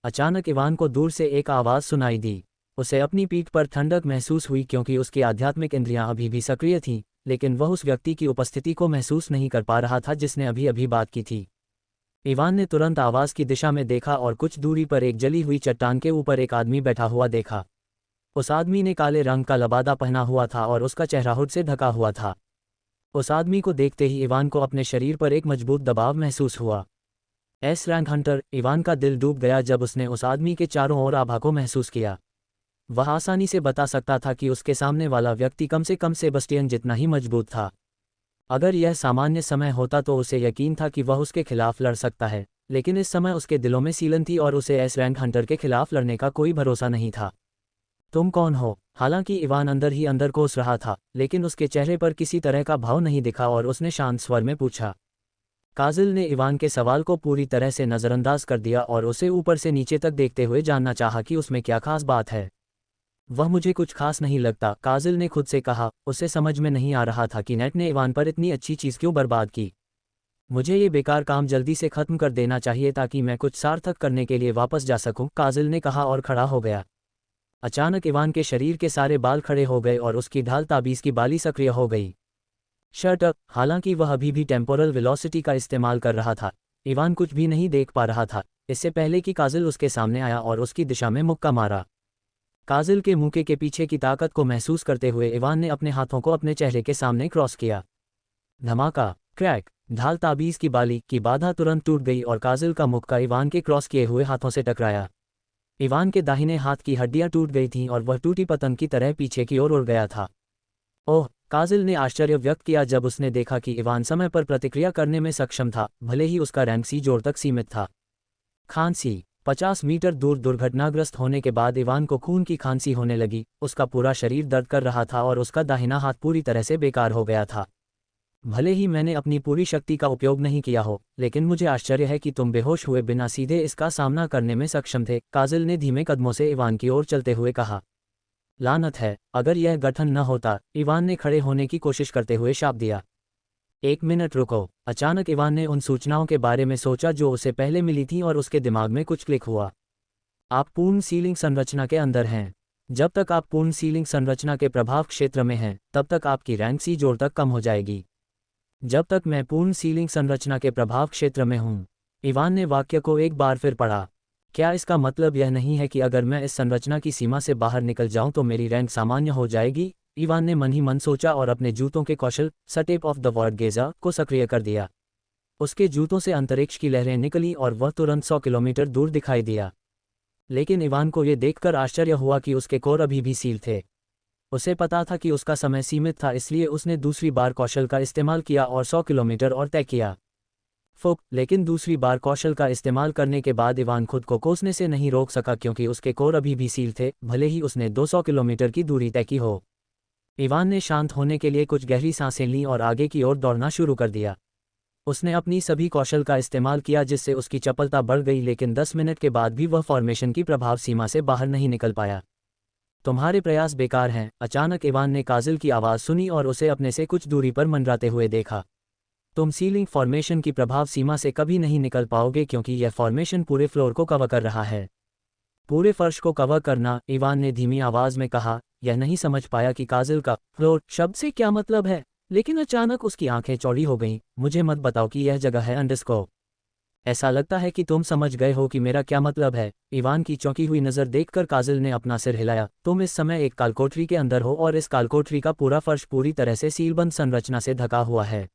S1: अचानक इवान को दूर से एक आवाज सुनाई दी। उसे अपनी पीठ पर ठंडक महसूस हुई क्योंकि उसकी आध्यात्मिक इंद्रियां अभी भी सक्रिय थीं, लेकिन वह उस व्यक्ति की उपस्थिति को महसूस नहीं कर पा रहा था जिसने अभी अभी बात की थी। इवान ने तुरंत आवाज की दिशा में देखा और कुछ दूरी पर एक जली हुई चट्टान के ऊपर एक आदमी बैठा हुआ देखा। उस आदमी ने काले रंग का लबादा पहना हुआ था और उसका चेहरा हुड से ढका हुआ था। उस आदमी को देखते ही इवान को अपने शरीर पर एक मजबूत दबाव महसूस हुआ। S rank Hunter. इवान का दिल डूब गया जब उसने उस आदमी के चारों ओर आभा को महसूस किया। वह आसानी से बता सकता था कि उसके सामने वाला व्यक्ति कम से कम सेबस्टियन जितना ही मजबूत था। अगर यह सामान्य समय होता तो उसे यकीन था कि वह उसके खिलाफ लड़ सकता है, लेकिन इस समय उसके दिलों में सीलन थी और उसे एस रैंक हंटर के खिलाफ लड़ने का कोई भरोसा नहीं था। तुम कौन हो? हालांकि इवान अंदर ही अंदर कोस रहा था, लेकिन उसके चेहरे पर किसी तरह का भाव नहीं दिखा और उसने शांत स्वर में पूछा। काजिल ने इवान के सवाल को पूरी तरह से नज़रअंदाज कर दिया और उसे ऊपर से नीचे तक देखते हुए जानना चाहा कि उसमें क्या खास बात है। वह मुझे कुछ खास नहीं लगता, काजिल ने खुद से कहा। उसे समझ में नहीं आ रहा था कि नेट ने इवान पर इतनी अच्छी चीज़ क्यों बर्बाद की। मुझे ये बेकार काम जल्दी से ख़त्म कर देना चाहिए ताकि मैं कुछ सार्थक करने के लिए वापस जा सकूं, काजिल ने कहा और खड़ा हो गया। अचानक इवान के शरीर के सारे बाल खड़े हो गए और उसकी ढाल ताबीज़ की बाली सक्रिय हो गई। Shut up. हालांकि वह अभी भी टेम्पोरल वेलोसिटी का इस्तेमाल कर रहा था, इवान कुछ भी नहीं देख पा रहा था, इससे पहले कि काजिल उसके सामने आया और उसकी दिशा में मुक्का मारा। काजिल के मुक्के के पीछे की ताकत को महसूस करते हुए इवान ने अपने हाथों को अपने चेहरे के सामने क्रॉस किया। धमाका, क्रैक। ढाल ताबीज़ की बाली की बाधा तुरंत टूट गई और काजिल का मुक्का इवान के क्रॉस किए हुए हाथों से टकराया। इवान के दाहिने हाथ की हड्डियां टूट गई थीं और वह टूटी पतंग की तरह पीछे की ओर उड़ गया था। ओह, काजिल ने आश्चर्य व्यक्त किया जब उसने देखा कि इवान समय पर प्रतिक्रिया करने में सक्षम था, भले ही उसका रैंक सी जोड़ तक सीमित था। खांसी। 50 मीटर दूर दुर्घटनाग्रस्त होने के बाद इवान को खून की खांसी होने लगी, उसका पूरा शरीर दर्द कर रहा था और उसका दाहिना हाथ पूरी तरह से बेकार हो गया था। भले ही मैंने अपनी पूरी शक्ति का उपयोग नहीं किया हो, लेकिन मुझे आश्चर्य है कि तुम बेहोश हुए बिना सीधे इसका सामना करने में सक्षम थे, काजिल ने धीमे कदमों से इवान की ओर चलते हुए कहा। लानत है, अगर यह गठन न होता, इवान ने खड़े होने की कोशिश करते हुए शाप दिया। 1 मिनट रुको। अचानक इवान ने उन सूचनाओं के बारे में सोचा जो उसे पहले मिली थीं और उसके दिमाग में कुछ क्लिक हुआ। आप पूर्ण सीलिंग संरचना के अंदर हैं। जब तक आप पूर्ण सीलिंग संरचना के प्रभाव क्षेत्र में हैं, तब तक आपकी रैंक सी जोड़ तक कम हो जाएगी। जब तक मैं पूर्ण सीलिंग संरचना के प्रभाव क्षेत्र में हूं। इवान ने वाक्य को एक बार फिर पढ़ा। क्या इसका मतलब यह नहीं है कि अगर मैं इस संरचना की सीमा से बाहर निकल जाऊं तो मेरी रैंक सामान्य हो जाएगी? इवान ने मन ही मन सोचा और अपने जूतों के कौशल स्टेप ऑफ द वर्ड गेजा को सक्रिय कर दिया। उसके जूतों से अंतरिक्ष की लहरें निकली और वह तुरंत 100 किलोमीटर दूर दिखाई दिया। लेकिन इवान को यह देखकर आश्चर्य हुआ कि उसके कोर अभी भी सील थे। उसे पता था कि उसका समय सीमित था, इसलिए उसने दूसरी बार कौशल का इस्तेमाल किया और 100 किलोमीटर और तय किया। फुक। लेकिन दूसरी बार कौशल का इस्तेमाल करने के बाद इवान खुद को कोसने से नहीं रोक सका क्योंकि उसके कोर अभी भी सील थे, भले ही उसने 200 किलोमीटर की दूरी तय की हो। इवान ने शांत होने के लिए कुछ गहरी सांसें लीं और आगे की ओर दौड़ना शुरू कर दिया। उसने अपनी सभी कौशल का इस्तेमाल किया जिससे उसकी चपलता बढ़ गई, लेकिन 10 मिनट के बाद भी वह फॉर्मेशन की प्रभाव सीमा से बाहर नहीं निकल पाया। तुम्हारे प्रयास बेकार हैं। अचानक इवान ने काजिल की आवाज़ सुनी और उसे अपने से कुछ दूरी पर मंडराते हुए देखा। तुम सीलिंग फॉर्मेशन की प्रभाव सीमा से कभी नहीं निकल पाओगे क्योंकि यह फॉर्मेशन पूरे फ्लोर को कवर कर रहा है। पूरे फर्श को कवर करना, इवान ने धीमी आवाज़ में कहा। यह नहीं समझ पाया कि काजिल का फ्लोर शब्द से क्या मतलब है, लेकिन अचानक उसकी आंखें चौड़ी हो गईं। मुझे मत बताओ कि यह जगह है अंडरस्कोर। ऐसा लगता है कि तुम समझ गए हो कि मेरा क्या मतलब है। इवान की चौंकी हुई नज़र देखकर काजिल ने अपना सिर हिलाया। तुम इस समय एक कालकोठरी के अंदर हो और इस कालकोठरी का पूरा फर्श पूरी तरह से सीलबंद संरचना से ढका हुआ है।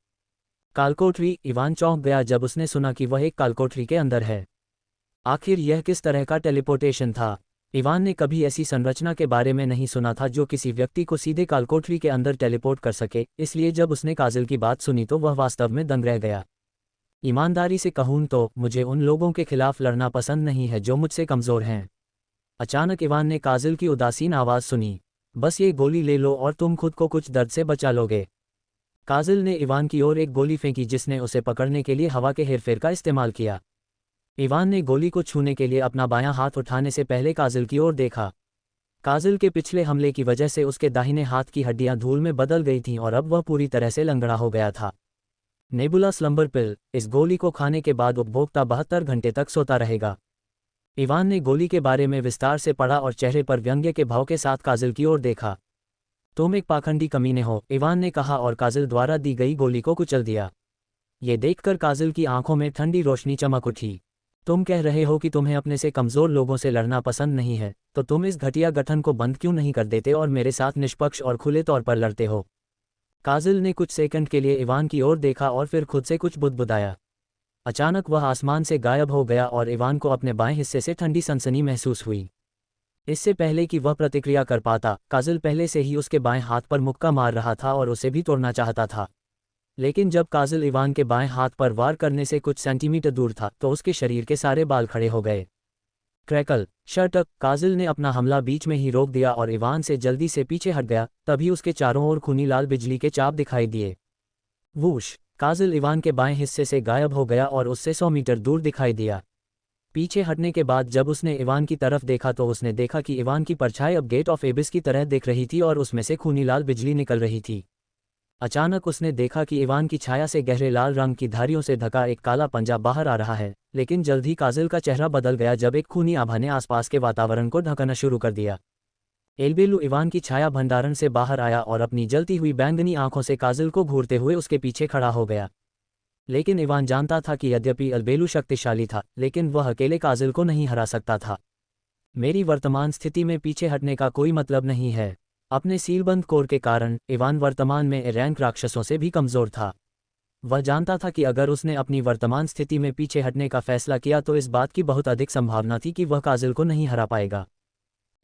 S1: कालकोठरी? इवान चौंक गया जब उसने सुना कि वह एक कालकोठरी के अंदर है। आखिर यह किस तरह का टेलीपोर्टेशन था? इवान ने कभी ऐसी संरचना के बारे में नहीं सुना था जो किसी व्यक्ति को सीधे कालकोठरी के अंदर टेलीपोर्ट कर सके, इसलिए जब उसने काजिल की बात सुनी तो वह वास्तव में दंग रह गया। ईमानदारी से कहूँ तो मुझे उन लोगों के खिलाफ लड़ना पसंद नहीं है जो मुझसे कमज़ोर हैं। अचानक इवान ने काजिल की उदासीन आवाज़ सुनी। बस ये गोली ले लो और तुम खुद को कुछ दर्द से बचा लोगे। काजिल ने इवान की ओर एक गोली फेंकी जिसने उसे पकड़ने के लिए हवा के हेरफेर का इस्तेमाल किया। इवान ने गोली को छूने के लिए अपना बायां हाथ उठाने से पहले काजिल की ओर देखा। काजिल के पिछले हमले की वजह से उसके दाहिने हाथ की हड्डियां धूल में बदल गई थीं और अब वह पूरी तरह से लंगड़ा हो गया था। नेबुला स्लंबर पिल। इस गोली को खाने के बाद उपभोक्ता 72 घंटे तक सोता रहेगा। इवान ने गोली के बारे में विस्तार से पढ़ा और चेहरे पर व्यंग्य के भाव के साथ काजिल की ओर देखा। तुम एक पाखंडी कमीने हो, इवान ने कहा और काजिल द्वारा दी गई गोली को कुचल दिया। ये देखकर काजिल की आंखों में ठंडी रोशनी चमक उठी। तुम कह रहे हो कि तुम्हें अपने से कमज़ोर लोगों से लड़ना पसंद नहीं है, तो तुम इस घटिया गठन को बंद क्यों नहीं कर देते और मेरे साथ निष्पक्ष और खुले तौर पर लड़ते हो? काजिल ने कुछ सेकंड के लिए इवान की ओर देखा और फिर खुद से कुछ बुदबुदाया। अचानक वह आसमान से गायब हो गया और इवान को अपने बाएं हिस्से से ठंडी सनसनी महसूस हुई। इससे पहले कि वह प्रतिक्रिया कर पाता, काजिल पहले से ही उसके बाएं हाथ पर मुक्का मार रहा था और उसे भी तोड़ना चाहता था। लेकिन जब काजिल इवान के बाएं हाथ पर वार करने से कुछ सेंटीमीटर दूर था तो उसके शरीर के सारे बाल खड़े हो गए। क्रैकल, शर्टक। काजिल ने अपना हमला बीच में ही रोक दिया और इवान से जल्दी से पीछे हट गया। तभी उसके चारों ओर खूनी लाल बिजली के चाप दिखाई दिए। वूश! काजिल इवान के बाएं हिस्से से गायब हो गया और उससे 100 मीटर दूर दिखाई दिया। पीछे हटने के बाद जब उसने इवान की तरफ देखा तो उसने देखा कि इवान की परछाई अब गेट ऑफ एबिस की तरह दिख रही थी और उसमें से खूनी लाल बिजली निकल रही थी। अचानक उसने देखा कि इवान की छाया से गहरे लाल रंग की धारियों से ढका एक काला पंजा बाहर आ रहा है, लेकिन जल्द ही काजिल का चेहरा बदल गया जब एक खूनी आभा ने आसपास के वातावरण को ढकना शुरू कर दिया। एल्बेलू इवान की छाया भंडारण से बाहर आया और अपनी जलती हुई बैंगनी आंखों से काजिल को घूरते हुए उसके पीछे खड़ा हो गया। लेकिन इवान जानता था कि यद्यपि एल्बेलू शक्तिशाली था, लेकिन वह अकेले काजिल को नहीं हरा सकता था। मेरी वर्तमान स्थिति में पीछे हटने का कोई मतलब नहीं है। अपने सीलबंद कोर के कारण इवान वर्तमान में रैंक राक्षसों से भी कमज़ोर था। वह जानता था कि अगर उसने अपनी वर्तमान स्थिति में पीछे हटने का फैसला किया तो इस बात की बहुत अधिक संभावना थी कि वह काजिल को नहीं हरा पाएगा।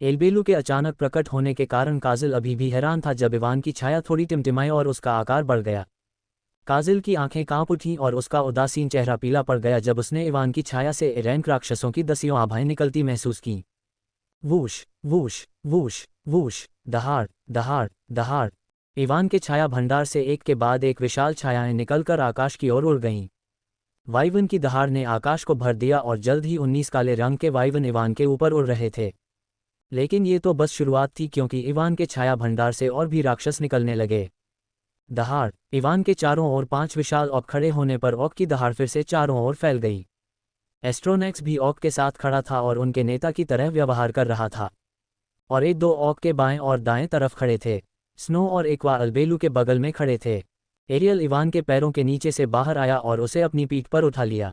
S1: एल्बेलू के अचानक प्रकट होने के कारण काजिल अभी भी हैरान था जब इवान की छाया थोड़ी टिमटिमाई और उसका आकार बढ़ गया। काजिल की आंखें कांप उठीं और उसका उदासीन चेहरा पीला पड़ गया जब उसने इवान की छाया से रैंक राक्षसों की दसियों आभाएं निकलती महसूस की। वूश वूश वूश वूश, दहाड़ दहाड़ दहाड़। इवान के छाया भंडार से एक के बाद एक विशाल छायाएं निकलकर आकाश की ओर उड़ गईं। वाइवन की दहाड़ ने आकाश को भर दिया और जल्द ही 19 काले रंग के वाइवन इवान के ऊपर उड़ रहे थे। लेकिन ये तो बस शुरुआत थी, क्योंकि इवान के छाया भंडार से और भी राक्षस निकलने लगे। दहाड़! इवान के चारों ओर 5 विशाल ऑक खड़े होने पर ऑक की दहाड़ फिर से चारों ओर फैल गई। एस्ट्रोनेक्स भी ऑक के साथ खड़ा था और उनके नेता की तरह व्यवहार कर रहा था। और एक दो ऑक के बाएं और दाएं तरफ खड़े थे। स्नो और एक्वा एल्बेलू के बगल में खड़े थे। एरियल इवान के पैरों के नीचे से बाहर आया और उसे अपनी पीठ पर उठा लिया।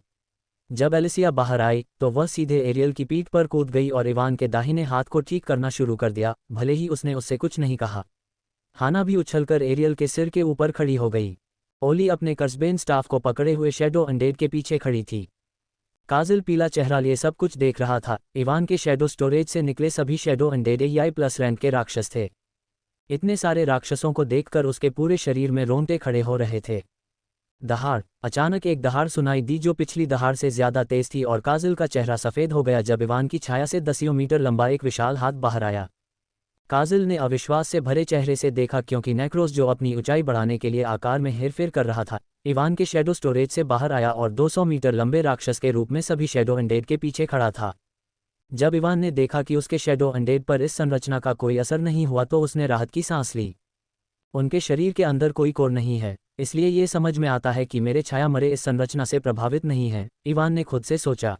S1: जब एलिसिया बाहर आई तो वह सीधे एरियल की पीठ पर कूद गई और इवान के दाहिने हाथ को ठीक करना शुरू कर दिया, भले ही उसने उससे कुछ नहीं कहा। हाना भी उछलकर एरियल के सिर के ऊपर खड़ी हो गई। ओली अपने कर्सबेन स्टाफ को पकड़े हुए शैडो अनडेड के पीछे खड़ी थी। काजिल पीला चेहरा लिए सब कुछ देख रहा था। इवान के शैडो स्टोरेज से निकले सभी शैडो अनडेड AI+ रैंक के राक्षस थे। इतने सारे राक्षसों को देखकर उसके पूरे शरीर में रोंगटे खड़े हो रहे थे। दहाड़! अचानक एक दहाड़ सुनाई दी जो पिछली दहाड़ से ज्यादा तेज थी और काजिल का चेहरा सफ़ेद हो गया जब इवान की छाया से दसियों मीटर लंबा एक विशाल हाथ बाहर आया। काजिल ने अविश्वास से भरे चेहरे से देखा, क्योंकि नेक्रोस जो अपनी ऊंचाई बढ़ाने के लिए आकार में हेरफेर कर रहा था, इवान के शैडो स्टोरेज से बाहर आया और 200 मीटर लंबे राक्षस के रूप में सभी शैडो अनडेड के पीछे खड़ा था। जब इवान ने देखा कि उसके शैडो अनडेड पर इस संरचना का कोई असर नहीं हुआ तो उसने राहत की सांस ली। उनके शरीर के अंदर कोई कोर नहीं है, इसलिए ये समझ में आता है कि मेरे छाया मरे इस संरचना से प्रभावित नहीं हैं, इवान ने खुद से सोचा।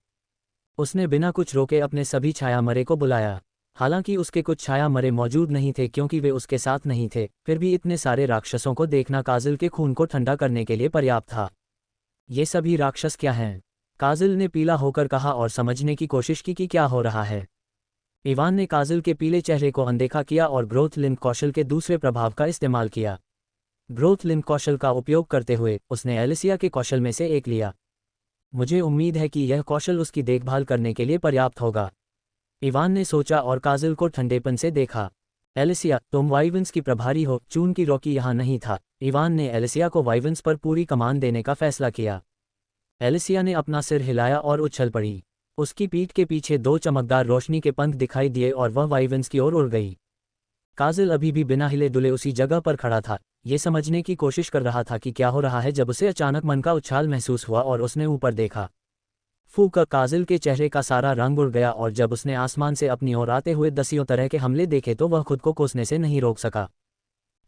S1: उसने बिना कुछ रोके अपने सभी छाया मरे को बुलाया। हालांकि उसके कुछ छाया मरे मौजूद नहीं थे क्योंकि वे उसके साथ नहीं थे, फिर भी इतने सारे राक्षसों को देखना काजिल के खून को ठंडा करने के लिए पर्याप्त था। ये सभी राक्षस क्या हैं? काजल ने पीला होकर कहा और समझने की कोशिश की कि क्या हो रहा है। इवान ने काजल के पीले चेहरे को अनदेखा किया और ग्रोथ लिंक कौशल के दूसरे प्रभाव का इस्तेमाल किया। ग्रोथ लिंक कौशल का उपयोग करते हुए उसने एलिसिया के कौशल में से एक लिया। मुझे उम्मीद है कि यह कौशल उसकी देखभाल करने के लिए पर्याप्त होगा, इवान ने सोचा और काजल को ठंडेपन से देखा। एलिसिया, तुम वाइवंस की प्रभारी हो। चून की रॉकी यहाँ नहीं था। इवान ने एलिसिया को वाइवंस पर पूरी कमान देने का फैसला किया। एलिसिया ने अपना सिर हिलाया और उछल पड़ी। उसकी पीठ के पीछे दो चमकदार रोशनी के पंख दिखाई दिए और वह वाइवंस की ओर उड़ गई। काजल अभी भी बिना हिले डुले उसी जगह पर खड़ा था, ये समझने की कोशिश कर रहा था कि क्या हो रहा है जब उसे अचानक मन का उछाल महसूस हुआ और उसने ऊपर देखा। फूक काजल के चेहरे का सारा रंग उड़ गया और जब उसने आसमान से अपनी ओर आते हुए दसियों तरह के हमले देखे तो वह खुद को कोसने से नहीं रोक सका।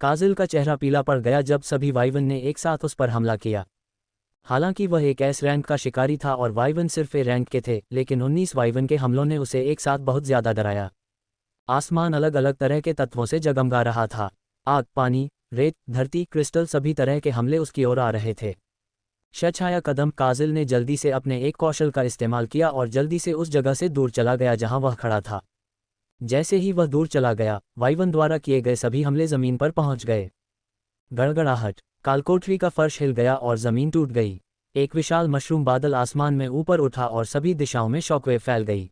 S1: काजल का चेहरा पीला पड़ गया जब सभी वाइवन ने एक साथ उस पर हमला किया। हालांकि वह एक एस रैंक का शिकारी था और वाइवन सिर्फ ए रैंक के थे, लेकिन 19 वाइवन के हमलों ने उसे एक साथ बहुत ज्यादा डराया। आसमान अलग अलग तरह के तत्वों से जगमगा रहा था। आग, पानी, रेत, धरती, क्रिस्टल, सभी तरह के हमले उसकी ओर आ रहे थे। शछाया कदम। काजल ने जल्दी से अपने एक कौशल का इस्तेमाल किया और जल्दी से उस जगह से दूर चला गया जहां वह खड़ा था। जैसे ही वह दूर चला गया, वाइवन द्वारा किए गए सभी हमले जमीन पर पहुंच गए। गड़गड़ाहट। कालकोठरी का फर्श हिल गया और जमीन टूट गई। एक विशाल मशरूम बादल आसमान में ऊपर उठा और सभी दिशाओं में शॉकवेव फैल गई।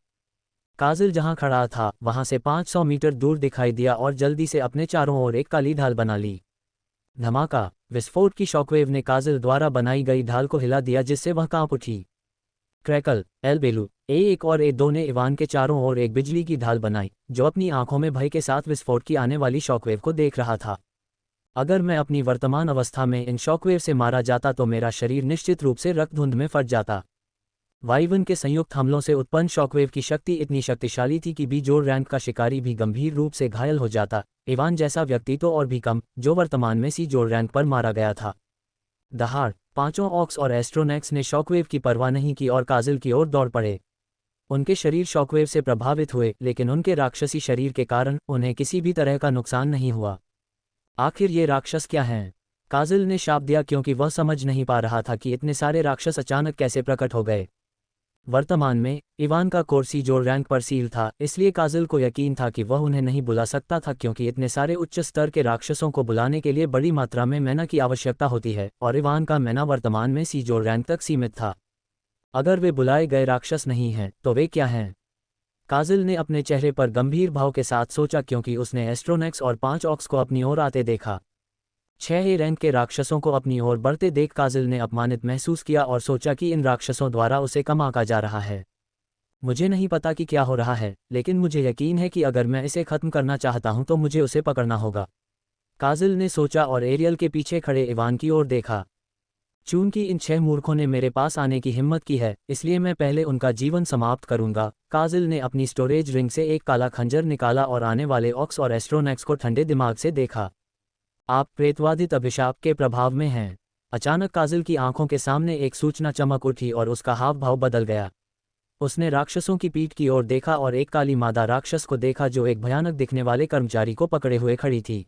S1: काजल जहां खड़ा था वहां से 500 मीटर दूर दिखाई दिया और जल्दी से अपने चारों ओर एक काली ढाल बना ली। धमाका। विस्फोट की शॉकवेव ने काजल द्वारा बनाई गई ढाल को हिला दिया जिससे वह कांप उठी। क्रैकल। एलबेलू, ए1 और ए2 ने इवान के चारों ओर एक बिजली की ढाल बनाई, जो अपनी आंखों में भय के साथ विस्फोट की आने वाली शॉकवेव को देख रहा था। अगर मैं अपनी वर्तमान अवस्था में इन शॉकवेव से मारा जाता तो मेरा शरीर निश्चित रूप से रक्तधुंध में फट जाता। वाइवन के संयुक्त हमलों से उत्पन्न शॉकवेव की शक्ति इतनी शक्तिशाली थी कि जोड़ रैंक का शिकारी भी गंभीर रूप से घायल हो जाता। इवान जैसा व्यक्ति तो और भी कम, जो वर्तमान में सी जोड़ रैंक पर मारा गया था। दहाड़। पांचों ऑक्स और एस्ट्रोनेक्स ने शॉकवेव की परवाह नहीं की और काजल की ओर दौड़ पड़े। उनके शरीर शॉकवेव से प्रभावित हुए, लेकिन उनके राक्षसी शरीर के कारण उन्हें किसी भी तरह का नुकसान नहीं हुआ। आखिर ये राक्षस क्या हैं? काजल ने शाप दिया क्योंकि वह समझ नहीं पा रहा था कि इतने सारे राक्षस अचानक कैसे प्रकट हो गए। वर्तमान में इवान का कोर्सी जोड़ रैंक पर सील था, इसलिए काजल को यकीन था कि वह उन्हें नहीं बुला सकता था क्योंकि इतने सारे उच्च स्तर के राक्षसों को बुलाने के लिए बड़ी मात्रा में मैना की आवश्यकता होती है और इवान का मैना वर्तमान में सी जोड़ रैंक तक सीमित था। अगर वे बुलाए गए राक्षस नहीं हैं तो वे क्या हैं? काजल ने अपने चेहरे पर गंभीर भाव के साथ सोचा क्योंकि उसने एस्ट्रोनेक्स और 5 ऑक्स को अपनी ओर आते देखा। 6 ए रैंक के राक्षसों को अपनी ओर बढ़ते देख काजल ने अपमानित महसूस किया और सोचा कि इन राक्षसों द्वारा उसे कम आंका जा रहा है। मुझे नहीं पता कि क्या हो रहा है, लेकिन मुझे यकीन है कि अगर मैं इसे खत्म करना चाहता हूं तो मुझे उसे पकड़ना होगा, काजल ने सोचा और एरियल के पीछे खड़े इवान की ओर देखा। चूंकि इन 6 मूर्खों ने मेरे पास आने की हिम्मत की है, इसलिए मैं पहले उनका जीवन समाप्त करूंगा। काजल ने अपनी स्टोरेज रिंग से एक काला खंजर निकाला और आने वाले ऑक्स और एस्ट्रोनेक्स को ठंडे दिमाग से देखा। आप प्रेतवादित अभिशाप के प्रभाव में हैं। अचानक काजल की आंखों के सामने एक सूचना चमक उठी और उसका हाव भाव बदल गया। उसने राक्षसों की पीठ की ओर देखा और एक काली मादा राक्षस को देखा जो एक भयानक दिखने वाले कर्मचारी को पकड़े हुए खड़ी थी।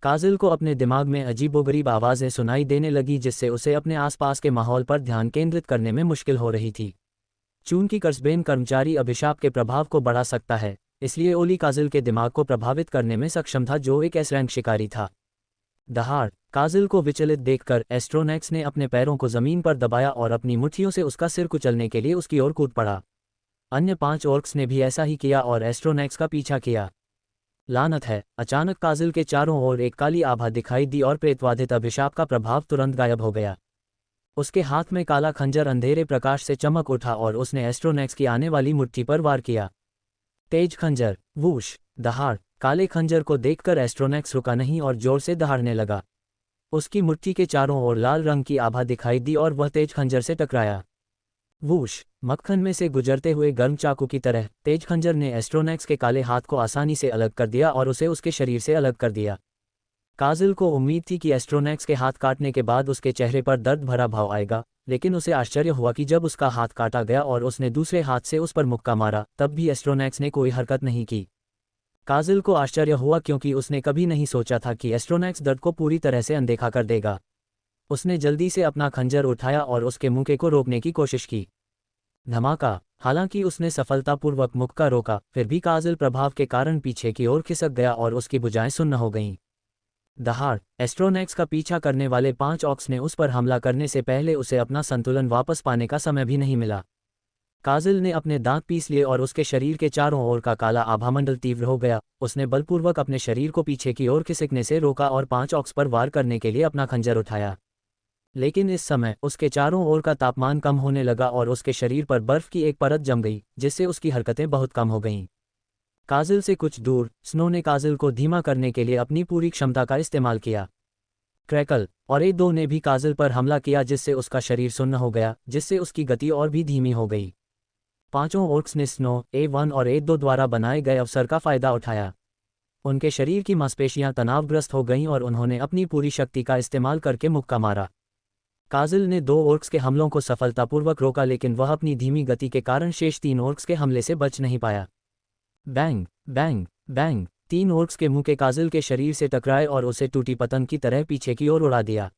S1: काजल को अपने दिमाग में अजीबोगरीब आवाज़ें सुनाई देने लगी जिससे उसे अपने आसपास के माहौल पर ध्यान केंद्रित करने में मुश्किल हो रही थी। चूंकि कर्सबेन कर्मचारी अभिशाप के प्रभाव को बढ़ा सकता है, इसलिए ओली काजल के दिमाग को प्रभावित करने में सक्षम था जो एक एस रैंक शिकारी था। दहाड़। काजल को विचलित देखकर एस्ट्रोनेक्स ने अपने पैरों को जमीन पर दबाया और अपनी मुट्ठियों से उसका सिर कुचलने के लिए उसकी ओर कूद पड़ा। अन्य 5 ऑर्क्स ने भी ऐसा ही किया और एस्ट्रोनेक्स का पीछा किया। लानत है। अचानक काजल के चारों ओर एक काली आभा दिखाई दी और प्रेतवादित अभिशाप का प्रभाव तुरंत गायब हो गया। उसके हाथ में काला खंजर अंधेरे प्रकाश से चमक उठा और उसने एस्ट्रोनेक्स की आने वाली मुट्ठी पर वार किया। तेज खंजर। वूश। दहाड़। काले खंजर को देखकर एस्ट्रोनेक्स रुका नहीं और जोर से दहाड़ने लगा। उसकी मुट्ठी के चारों ओर लाल रंग की आभा दिखाई दी और वह तेज खंजर से टकराया। वूश। मक्खन में से गुजरते हुए गर्म चाकू की तरह तेज खंजर ने एस्ट्रोनेक्स के काले हाथ को आसानी से अलग कर दिया और उसे उसके शरीर से अलग कर दिया। काजल को उम्मीद थी कि एस्ट्रोनेक्स के हाथ काटने के बाद उसके चेहरे पर दर्द भरा भाव आएगा, लेकिन उसे आश्चर्य हुआ कि जब उसका हाथ काटा गया और उसने दूसरे हाथ से उस पर मुक्का मारा तब भी एस्ट्रोनेक्स ने कोई हरकत नहीं की। काजल को आश्चर्य हुआ क्योंकि उसने कभी नहीं सोचा था कि एस्ट्रोनेक्स दर्द को पूरी तरह से अनदेखा कर देगा। उसने जल्दी से अपना खंजर उठाया और उसके मुक्के को रोकने की कोशिश की। धमाका। हालांकि उसने सफलतापूर्वक मुक्का रोका, फिर भी काजल प्रभाव के कारण पीछे की ओर खिसक गया और उसकी भुजाएं सुन्न हो गईं। दहाड़। एस्ट्रोनेक्स का पीछा करने वाले 5 ऑक्स ने उस पर हमला करने से पहले उसे अपना संतुलन वापस पाने का समय भी नहीं मिला। काजल ने अपने दांत पीस लिए और उसके शरीर के चारों ओर का काला आभामंडल तीव्र हो गया। उसने बलपूर्वक अपने शरीर को पीछे की ओर खिसकने से रोका और 5 ऑक्स पर वार करने के लिए अपना खंजर उठाया। लेकिन इस समय उसके चारों ओर का तापमान कम होने लगा और उसके शरीर पर बर्फ की एक परत जम गई, जिससे उसकी हरकतें बहुत कम हो गईं। काजल से कुछ दूर स्नो ने काजल को धीमा करने के लिए अपनी पूरी क्षमता का इस्तेमाल किया। क्रैकल और ए2 ने भी काजल पर हमला किया, जिससे उसका शरीर सुन्न हो गया, जिससे उसकी गति और भी धीमी हो गई। पांचों ऑर्क्स ने स्नो, ए1 और ए2 द्वारा बनाए गए अवसर का फायदा उठाया। उनके शरीर की मांसपेशियां तनावग्रस्त हो गईं और उन्होंने अपनी पूरी शक्ति का इस्तेमाल करके मुक्का मारा। काजल ने 2 ऑर्क्स के हमलों को सफलतापूर्वक रोका, लेकिन वह अपनी धीमी गति के कारण शेष 3 ऑर्क्स के हमले से बच नहीं पाया। Bang bang bang. 3 ऑर्क्स के मुंह के काजल के शरीर से टकराए और उसे टूटी पतंग की तरह पीछे की ओर उड़ा दिया।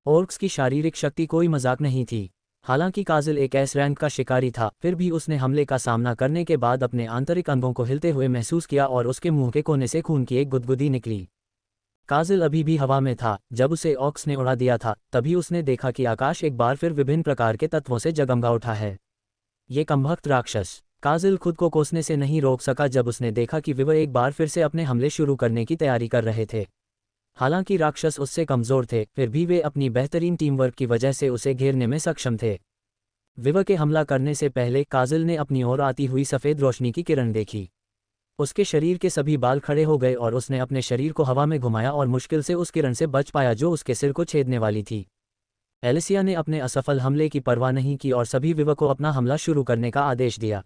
S1: ऑर्क्स की शारीरिक शक्ति कोई मजाक नहीं थी। हालांकि काजल एक एस रैंक का शिकारी था, फिर भी उसने हमले का सामना करने के बाद अपने आंतरिक अंगों को हिलते हुए महसूस किया और उसके मुंह के कोने से खून की एक गुदगुदी निकली। काजल अभी भी हवा में था जब उसे ऑक्स ने उड़ा दिया था। तभी उसने देखा कि आकाश एक बार फिर विभिन्न प्रकार के तत्वों से जगमगा उठा है। ये कमबख्त राक्षस। काजल खुद को कोसने से नहीं रोक सका जब उसने देखा कि वह एक बार फिर से अपने हमले शुरू करने की तैयारी कर रहे थे। हालांकि राक्षस उससे कमजोर थे, फिर भी वे अपनी बेहतरीन टीमवर्क की वजह से उसे घेरने में सक्षम थे। विवा के हमला करने से पहले काजल ने अपनी ओर आती हुई सफ़ेद रोशनी की किरण देखी। उसके शरीर के सभी बाल खड़े हो गए और उसने अपने शरीर को हवा में घुमाया और मुश्किल से उस किरण से बच पाया जो उसके सिर को छेदने वाली थी। एलिसिया ने अपने असफल हमले की परवाह नहीं की और सभी विवा को अपना हमला शुरू करने का आदेश दिया।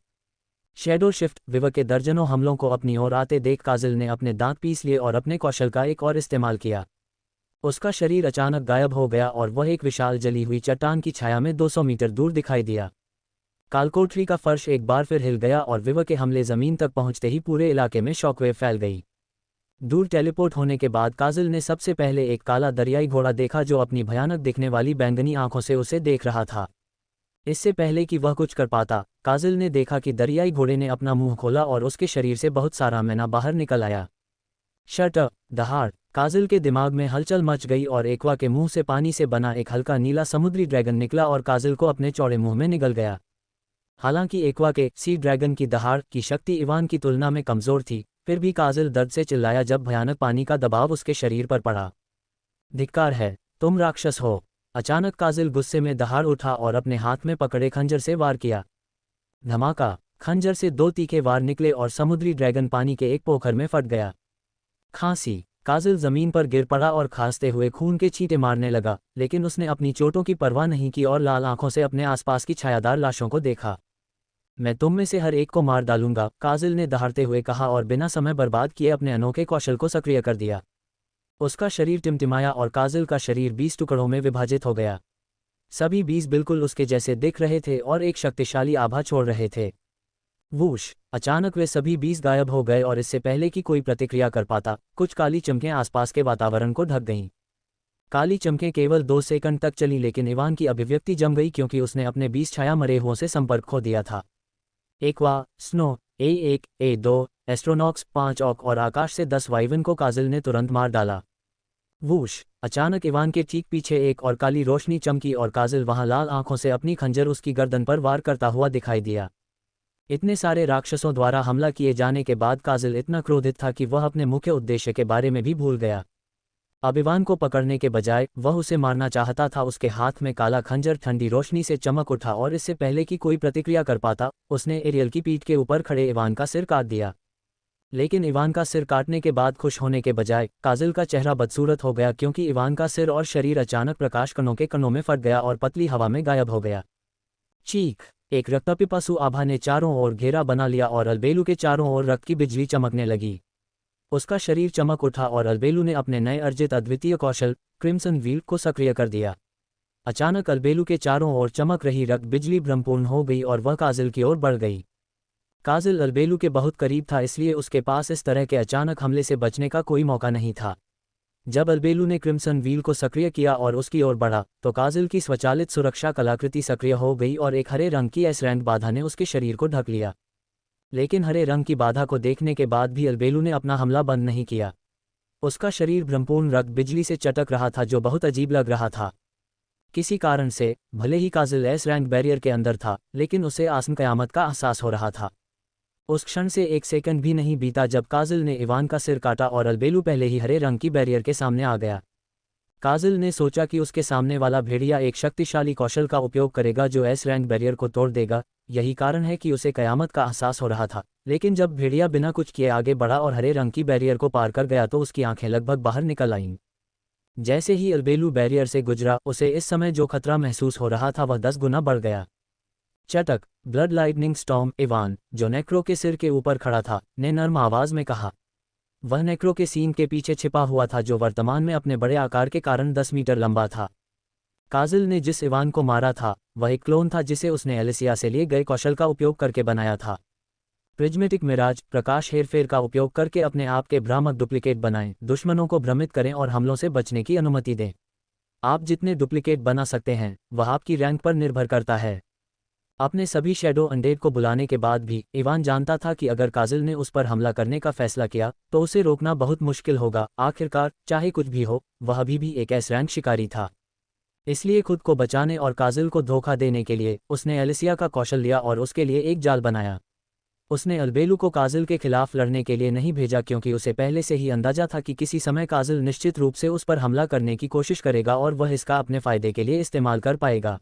S1: Shadow shift. विवा के दर्जनों हमलों को अपनी ओर आते देख काजल ने अपने दांत पीस लिए और अपने कौशल का एक और इस्तेमाल किया। उसका शरीर अचानक गायब हो गया और वह एक विशाल जली हुई चट्टान की छाया में 200 मीटर दूर दिखाई दिया। कालकोठरी का फर्श एक बार फिर हिल गया और विवा के हमले जमीन तक पहुंचते ही पूरे इलाके में शॉकवेव फैल गई। दूर टेलीपोर्ट होने के बाद काजल ने सबसे पहले एक काला दरियाई घोड़ा देखा जो अपनी भयानक दिखने वाली बैंगनी आंखों से उसे देख रहा था। इससे पहले कि वह कुछ कर पाता, काजल ने देखा कि दरियाई घोड़े ने अपना मुंह खोला और उसके शरीर से बहुत सारा मैना बाहर निकल आया। Shut up. दहाड़। काजल के दिमाग में हलचल मच गई और एक्वा के मुंह से पानी से बना एक हल्का नीला समुद्री ड्रैगन निकला और काजल को अपने चौड़े मुंह में निगल गया। हालांकि एक्वा के सी ड्रैगन की दहाड़ की शक्ति इवान की तुलना में कमजोर थी, फिर भी काजल दर्द से चिल्लाया जब भयानक पानी का दबाव उसके शरीर पर पड़ा। धिक्कार है, तुम राक्षस हो। अचानक काजल गुस्से में दहाड़ उठा और अपने हाथ में पकड़े खंजर से वार किया। धमाका। खंजर से 2 तीखे वार निकले और समुद्री ड्रैगन पानी के एक पोखर में फट गया। खांसी। काजल जमीन पर गिर पड़ा और खांसते हुए खून के छींटे मारने लगा, लेकिन उसने अपनी चोटों की परवाह नहीं की और लाल आंखों से अपने आसपास की छायादार लाशों को देखा। मैं तुम में से हर एक को मार डालूंगा, काजल ने दहाड़ते हुए कहा और बिना समय बर्बाद किए अपने अनोखे कौशल को सक्रिय कर दिया। उसका शरीर टिमटिमाया और काजल का शरीर 20 टुकड़ों में विभाजित हो गया। सभी 20 बिल्कुल उसके जैसे दिख रहे थे और एक शक्तिशाली आभा छोड़ रहे थे। वूश। अचानक वे सभी 20 गायब हो गए और इससे पहले कि कोई प्रतिक्रिया कर पाता, कुछ काली चमकें आसपास के वातावरण को ढक गईं। काली चमकें केवल 2 सेकंड तक चली, लेकिन इवान की अभिव्यक्ति जम गई क्योंकि उसने अपने 20 छाया मरे हुओं से संपर्क खो दिया था। एक्वा, स्नो, ए1, ए2, एस्ट्रोनॉक्स, 5 ऑक और आकाश से 10 वाइवन को काजल ने तुरंत मार डाला। वूश। अचानक इवान के ठीक पीछे एक और काली रोशनी चमकी और काजल वहां लाल आंखों से अपनी खंजर उसकी गर्दन पर वार करता हुआ दिखाई दिया। इतने सारे राक्षसों द्वारा हमला किए जाने के बाद काजल इतना क्रोधित था कि वह अपने मुख्य उद्देश्य के बारे में भी भूल गया। अब इवान को पकड़ने के बजाय वह उसे मारना चाहता था। उसके हाथ में काला खंजर ठंडी रोशनी से चमक उठा और इससे पहले कि कोई प्रतिक्रिया कर पाता, उसने एरियल की पीठ के ऊपर खड़े इवान का सिर काट दिया। लेकिन इवान का सिर काटने के बाद खुश होने के बजाय काजल का चेहरा बदसूरत हो गया, क्योंकि इवान का सिर और शरीर अचानक प्रकाश कणों के कणों में फट गया और पतली हवा में गायब हो गया। चीख। एक रक्तपिपासु आभा ने चारों ओर घेरा बना लिया और अलबेलू के चारों ओर रक्त की बिजली चमकने लगी। उसका शरीर चमक उठा और अलबेलू ने अपने नए अर्जित अद्वितीय कौशल क्रिम्सन व्हील को सक्रिय कर दिया। अचानक अलबेलू के चारों ओर चमक रही रक्त बिजली ब्रह्मपूर्ण हो गई और वह काजल की ओर बढ़ गई। काजल अलबेलू के बहुत करीब था, इसलिए उसके पास इस तरह के अचानक हमले से बचने का कोई मौका नहीं था। जब अलबेलू ने क्रिम्सन व्हील को सक्रिय किया और उसकी ओर बढ़ा तो काजल की स्वचालित सुरक्षा कलाकृति सक्रिय हो गई और एक हरे रंग की एस रैंक बाधा ने उसके शरीर को ढक लिया। लेकिन हरे रंग की बाधा को देखने के बाद भी अलबेलू ने अपना हमला बंद नहीं किया। उसका शरीर भ्रमपूर्ण रक्त बिजली से चटक रहा था जो बहुत अजीब लग रहा था। किसी कारण से भले ही काजल एस रैंक बैरियर के अंदर था, लेकिन उसे आसन्न कयामत का एहसास हो रहा था। उस क्षण से 1 सेकंड भी नहीं बीता जब काजल ने इवान का सिर काटा और अलबेलू पहले ही हरे रंग की बैरियर के सामने आ गया। काजल ने सोचा कि उसके सामने वाला भेड़िया एक शक्तिशाली कौशल का उपयोग करेगा जो एस रैंक बैरियर को तोड़ देगा। यही कारण है कि उसे कयामत का एहसास हो रहा था। लेकिन जब भेड़िया बिना कुछ किए आगे बढ़ा और हरे रंग की बैरियर को पार कर गया तो उसकी आंखें लगभग बाहर निकल आईं। जैसे ही अलबेलू बैरियर से गुजरा, उसे इस समय जो खतरा महसूस हो रहा था वह 10 गुना बढ़ गया। चटक, ब्लड लाइटनिंग स्टॉर्म। इवान, जो नेक्रो के सिर के ऊपर खड़ा था, ने नर्म आवाज में कहा। वह नेक्रो के सीन के पीछे छिपा हुआ था जो वर्तमान में अपने बड़े आकार के कारण 10 मीटर लंबा था। काजल ने जिस इवान को मारा था वह एक क्लोन था जिसे उसने एलिसिया से लिए गए कौशल का उपयोग करके बनाया था। प्रिज्मेटिक मिराज, प्रकाश हेरफेर का उपयोग करके अपने आप के भ्रामक डुप्लीकेट बनाएं, दुश्मनों को भ्रमित करें और हमलों से बचने की अनुमति दें। आप जितने डुप्लीकेट बना सकते हैं वह आपकी रैंक पर निर्भर करता है। अपने सभी शैडो अनडेड को बुलाने के बाद भी इवान जानता था कि अगर काजल ने उस पर हमला करने का फैसला किया तो उसे रोकना बहुत मुश्किल होगा। आखिरकार चाहे कुछ भी हो, वह अभी भी एक एस रैंक शिकारी था। इसलिए खुद को बचाने और काजल को धोखा देने के लिए उसने एलिसिया का कौशल लिया और उसके लिए एक जाल बनाया। उसने अलबेलू को काजल के खिलाफ लड़ने के लिए नहीं भेजा क्योंकि उसे पहले से ही अंदाजा था कि किसी समय काजल निश्चित रूप से उस पर हमला करने की कोशिश करेगा और वह इसका अपने फायदे के लिए इस्तेमाल कर पाएगा।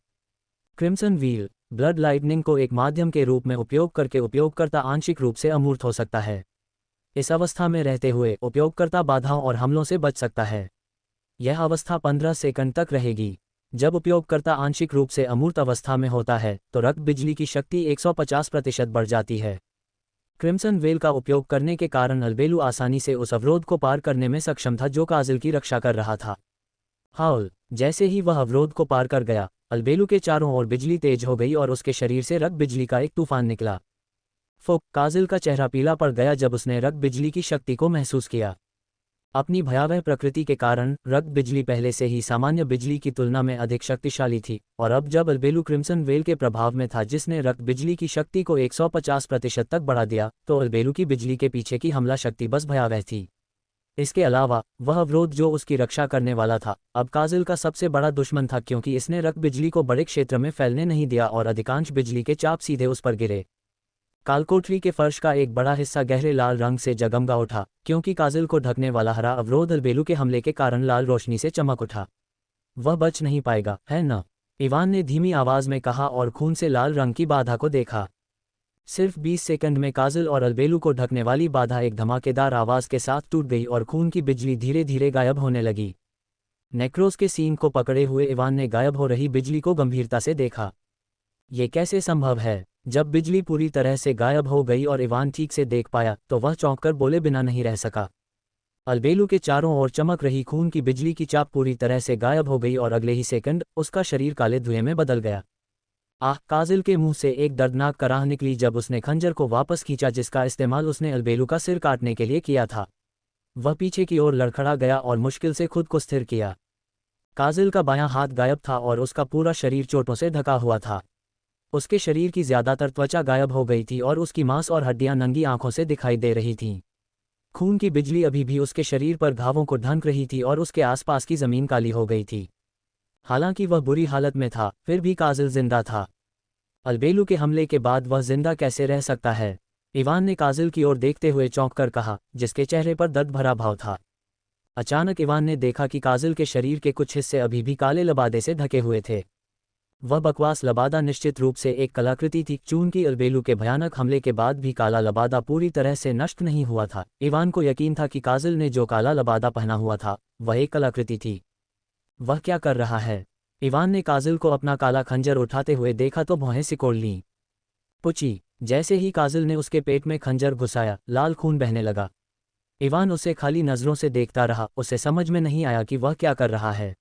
S1: क्रिम्सन व्हील, ब्लड लाइटनिंग को एक माध्यम के रूप में उपयोग करके उपयोगकर्ता आंशिक रूप से अमूर्त हो सकता है। इस अवस्था में रहते हुए उपयोगकर्ता बाधाओं और हमलों से बच सकता है। यह अवस्था 15 सेकंड तक रहेगी। जब उपयोगकर्ता आंशिक रूप से अमूर्त अवस्था में होता है तो रक्त बिजली की शक्ति 150% बढ़ जाती है। क्रिम्सन वेल का उपयोग करने के कारण अलबेलू आसानी से उस अवरोध को पार करने में सक्षम था जो काजल की रक्षा कर रहा था। हाउल, जैसे ही वह अवरोध को पार कर गया, अलबेलू के चारों ओर बिजली तेज हो गई और उसके शरीर से रक्त बिजली का एक तूफान निकला। फुक, काजल का चेहरा पीला पड़ गया जब उसने रक्त बिजली की शक्ति को महसूस किया। अपनी भयावह प्रकृति के कारण रक्त बिजली पहले से ही सामान्य बिजली की तुलना में अधिक शक्तिशाली थी और अब जब अलबेलू क्रिम्सन वेल के प्रभाव में था जिसने रक्त बिजली की शक्ति को 150% तक बढ़ा दिया, तो अलबेलू की बिजली के पीछे की हमला शक्ति बस भयावह थी। इसके अलावा वह अवरोध जो उसकी रक्षा करने वाला था अब काजल का सबसे बड़ा दुश्मन था क्योंकि इसने रक्त बिजली को बड़े क्षेत्र में फैलने नहीं दिया और अधिकांश बिजली के चाप सीधे उस पर गिरे। कालकोठरी के फर्श का एक बड़ा हिस्सा गहरे लाल रंग से जगमगा उठा क्योंकि काजल को ढकने वाला हरा अवरोध अलबेलू के हमले के कारण लाल रोशनी से चमक उठा। वह बच नहीं पाएगा, है न? इवान ने धीमी आवाज में कहा और खून से लाल रंग की बाधा को देखा। सिर्फ 20 सेकंड में काजल और अलबेलू को ढकने वाली बाधा एक धमाकेदार आवाज के साथ टूट गई और खून की बिजली धीरे धीरे गायब होने लगी। नेक्रोस के सीन को पकड़े हुए इवान ने गायब हो रही बिजली को गंभीरता से देखा। ये कैसे संभव है? जब बिजली पूरी तरह से गायब हो गई और इवान ठीक से देख पाया तो वह चौंककर बोले बिना नहीं रह सका। अलबेलू के चारों ओर चमक रही खून की बिजली की चाप पूरी तरह से गायब हो गई और अगले ही सेकंड उसका शरीर काले धुएं में बदल गया। आह! काजल के मुंह से एक दर्दनाक कराह निकली जब उसने खंजर को वापस खींचा जिसका इस्तेमाल उसने अलबेलू का सिर काटने के लिए किया था। वह पीछे की ओर लड़खड़ा गया और मुश्किल से खुद को स्थिर किया। काजल का बायां हाथ गायब था और उसका पूरा शरीर चोटों से ढका हुआ था। उसके शरीर की ज्यादातर त्वचा गायब हो गई थी और उसकी मांस और हड्डियां नंगी आंखों से दिखाई दे रही थीं। खून की बिजली अभी भी उसके शरीर पर घावों को ढंक रही थी और उसके आसपास की जमीन काली हो गई थी। हालांकि वह बुरी हालत में था, फिर भी काजल जिंदा था। अलबेलू के हमले के बाद वह जिंदा कैसे रह सकता है? इवान ने काजल की ओर देखते हुए चौंक कर कहा, जिसके चेहरे पर दर्द भरा भाव था। अचानक इवान ने देखा कि काजल के शरीर के कुछ हिस्से अभी भी काले लबादे से ढके हुए थे। वह बकवास लबादा निश्चित रूप से एक कलाकृति थी। चूंकि अलबेलू के भयानक हमले के बाद भी काला लबादा पूरी तरह से नष्ट नहीं हुआ था, इवान को यकीन था कि काजल ने जो काला लबादा पहना हुआ था वह एक कलाकृति थी। वह क्या कर रहा है? इवान ने काजल को अपना काला खंजर उठाते हुए देखा तो भौहें सिकोड़ लीं। पुची! जैसे ही काजल ने उसके पेट में खंजर घुसाया, लाल खून बहने लगा। इवान उसे खाली नजरों से देखता रहा। उसे समझ में नहीं आया कि वह क्या कर रहा है,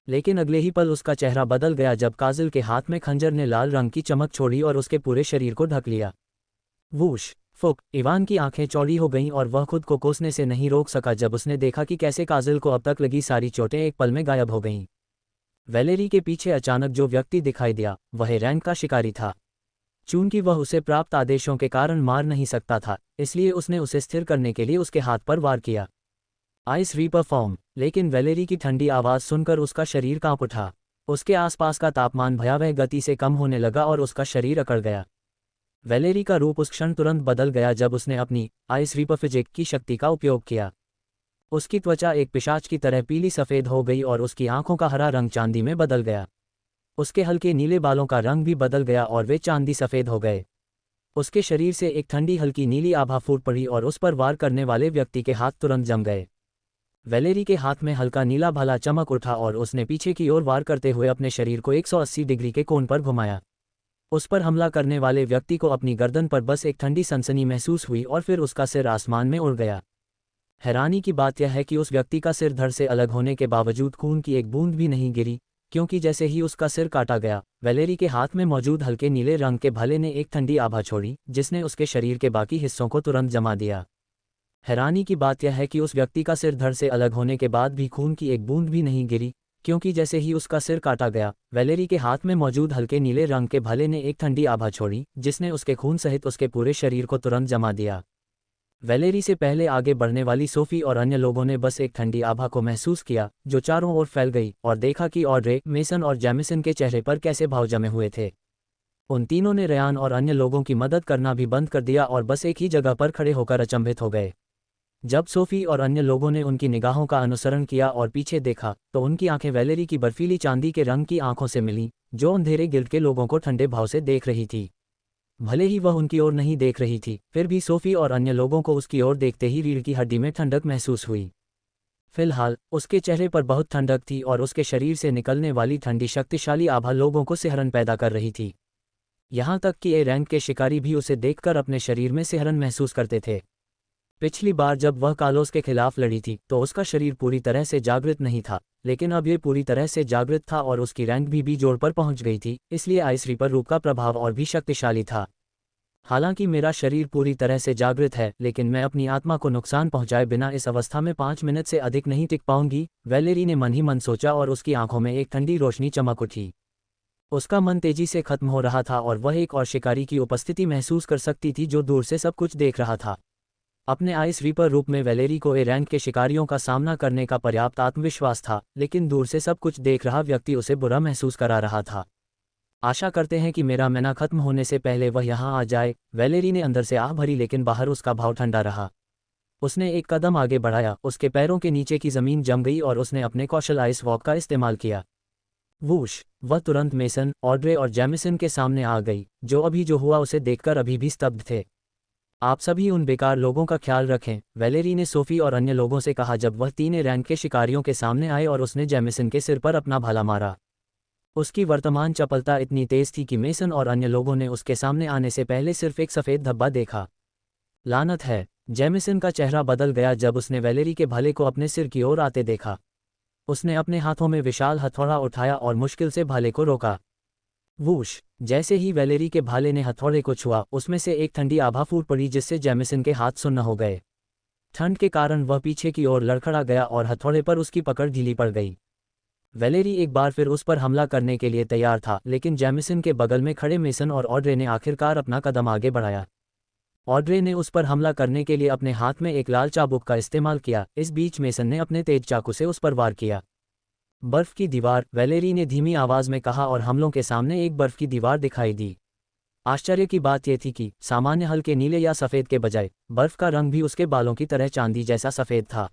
S1: लेकिन अगले ही पल उसका चेहरा बदल गया जब काजल के हाथ में खंजर ने लाल रंग की चमक छोड़ी और उसके पूरे शरीर को ढक लिया। वूश! फुक। इवान की आंखें चौड़ी हो गईं और वह खुद को कोसने से नहीं रोक सका जब उसने देखा कि कैसे काजिल को अब तक लगी सारी चोटें एक पल में गायब हो गईं। वैलेरी के पीछे अचानक जो व्यक्ति दिखाई दिया वह रैंक का शिकारी था। चूंकि वह उसे प्राप्त आदेशों के कारण मार नहीं सकता था, इसलिए उसने उसे स्थिर करने के लिए उसके हाथ पर वार किया। Ice reaper form. लेकिन वैलेरी की ठंडी आवाज़ सुनकर उसका शरीर कांप उठा। उसके आसपास का तापमान भयावह गति से कम होने लगा और उसका शरीर अकड़ गया। वैलेरी का रूप उस क्षण तुरंत बदल गया जब उसने अपनी आइस रीपर फिजिक की शक्ति का उपयोग किया। उसकी त्वचा एक पिशाच की तरह पीली सफ़ेद हो गई और उसकी आंखों का हरा रंग चांदी में बदल गया। उसके हल्के नीले बालों का रंग भी बदल गया और वे चांदी सफ़ेद हो गए। उसके शरीर से एक ठंडी हल्की नीली आभा फूट पड़ी और उस पर वार करने वाले व्यक्ति के हाथ तुरंत जम गए। वैलेरी के हाथ में हल्का नीला भाला चमक उठा और उसने पीछे की ओर वार करते हुए अपने शरीर को 180 डिग्री के कोण पर घुमाया। उस पर हमला करने वाले व्यक्ति को अपनी गर्दन पर बस एक ठंडी सनसनी महसूस हुई और फिर उसका सिर आसमान में उड़ गया। हैरानी की बात यह है कि उस व्यक्ति का सिर धड़ से अलग होने के बावजूद खून की एक बूंद भी नहीं गिरी, क्योंकि जैसे ही उसका सिर काटा गया, वैलेरी के हाथ में मौजूद हल्के नीले रंग के भाले ने एक ठंडी आभा छोड़ी जिसने उसके शरीर के बाकी हिस्सों को तुरंत जमा दिया। हैरानी की बात यह है कि उस व्यक्ति का सिर धड़ से अलग होने के बाद भी खून की एक बूंद भी नहीं गिरी, क्योंकि जैसे ही उसका सिर काटा गया, वैलेरी के हाथ में मौजूद हल्के नीले रंग के भाले ने एक ठंडी आभा छोड़ी जिसने उसके खून सहित उसके पूरे शरीर को तुरंत जमा दिया। वैलेरी से पहले आगे बढ़ने वाली सोफी और अन्य लोगों ने बस एक ठंडी आभा को महसूस किया जो चारों ओर फैल गई और देखा कि ऑड्रे, मेसन और जेमिसन के चेहरे पर कैसे भाव जमे हुए थे। उन तीनों ने रयान और अन्य लोगों की मदद करना भी बंद कर दिया और बस एक ही जगह पर खड़े होकर अचंभित हो गए। जब सोफी और अन्य लोगों ने उनकी निगाहों का अनुसरण किया और पीछे देखा तो उनकी आंखें वैलेरी की बर्फीली चांदी के रंग की आंखों से मिलीं, जो अंधेरे गिल्ड के लोगों को ठंडे भाव से देख रही थी। भले ही वह उनकी ओर नहीं देख रही थी, फिर भी सोफी और अन्य लोगों को उसकी ओर देखते ही रीढ़ की हड्डी में ठंडक महसूस हुई। फिलहाल उसके चेहरे पर बहुत ठंडक थी और उसके शरीर से निकलने वाली ठंडी शक्तिशाली आभा लोगों को सिहरन पैदा कर रही थी। यहाँ तक कि ए रैंक के शिकारी भी उसे देखकर अपने शरीर में सिहरन महसूस करते थे। पिछली बार जब वह कालोस के खिलाफ लड़ी थी तो उसका शरीर पूरी तरह से जागृत नहीं था, लेकिन अब ये पूरी तरह से जागृत था और उसकी रैंक भी जोड़ पर पहुंच गई थी, इसलिए आइस रीपर रूप का प्रभाव और भी शक्तिशाली था। हालांकि मेरा शरीर पूरी तरह से जागृत है, लेकिन मैं अपनी आत्मा को नुकसान पहुंचाए बिना इस अवस्था में 5 मिनट से अधिक नहीं टिक पाऊंगी, वैलेरी ने मन ही मन सोचा और उसकी आंखों में एक ठंडी रोशनी चमक उठी। उसका मन तेजी से खत्म हो रहा था और वह एक और शिकारी की उपस्थिति महसूस कर सकती थी जो दूर से सब कुछ देख रहा था। अपने आइस रीपर रूप में वैलेरी को ए रैंक के शिकारियों का सामना करने का पर्याप्त आत्मविश्वास था, लेकिन दूर से सब कुछ देख रहा व्यक्ति उसे बुरा महसूस करा रहा था। आशा करते हैं कि मेरा मना खत्म होने से पहले वह यहाँ आ जाए, वैलेरी ने अंदर से आह भरी, लेकिन बाहर उसका भाव ठंडा रहा। उसने एक कदम आगे बढ़ाया, उसके पैरों के नीचे की जमीन जम गई और उसने अपने कौशल आइस वॉक का इस्तेमाल किया। वूश! वह तुरंत मेसन, ऑड्रे और जेमिसन के सामने आ गई, जो अभी जो हुआ उसे देखकर अभी भी स्तब्ध थे। आप सभी उन बेकार लोगों का ख्याल रखें, वैलेरी ने सोफी और अन्य लोगों से कहा जब वह 3 रैंक के शिकारियों के सामने आए और उसने जेमिसन के सिर पर अपना भाला मारा। उसकी वर्तमान चपलता इतनी तेज थी कि मेसन और अन्य लोगों ने उसके सामने आने से पहले सिर्फ एक सफ़ेद धब्बा देखा। लानत है! जेमिसन का चेहरा बदल गया जब उसने वैलेरी के भाले को अपने सिर की ओर आते देखा। उसने अपने हाथों में विशाल हथौड़ा उठाया और मुश्किल से भाले को रोका। वूश! जैसे ही वैलेरी के भाले ने हथौड़े को छुआ, उसमें से एक ठंडी आभा फूट पड़ी जिससे जेमिसन के हाथ सुन्न हो गए। ठंड के कारण वह पीछे की ओर लड़खड़ा गया और हथौड़े पर उसकी पकड़ ढीली पड़ गई। वैलेरी एक बार फिर उस पर हमला करने के लिए तैयार था, लेकिन जेमिसन के बगल में खड़े मेसन और ऑड्रे ने आखिरकार अपना कदम आगे बढ़ाया। ऑड्रे ने उस पर हमला करने के लिए अपने हाथ में एक लाल चाबुक का इस्तेमाल किया। इस बीच मेसन ने अपने तेज चाकू से उस पर वार किया। बर्फ की दीवार, वैलेरी ने धीमी आवाज में कहा और हमलों के सामने एक बर्फ की दीवार दिखाई दी। आश्चर्य की बात यह थी कि सामान्य हल्के नीले या सफ़ेद के बजाय बर्फ का रंग भी उसके बालों की तरह चांदी जैसा सफ़ेद था।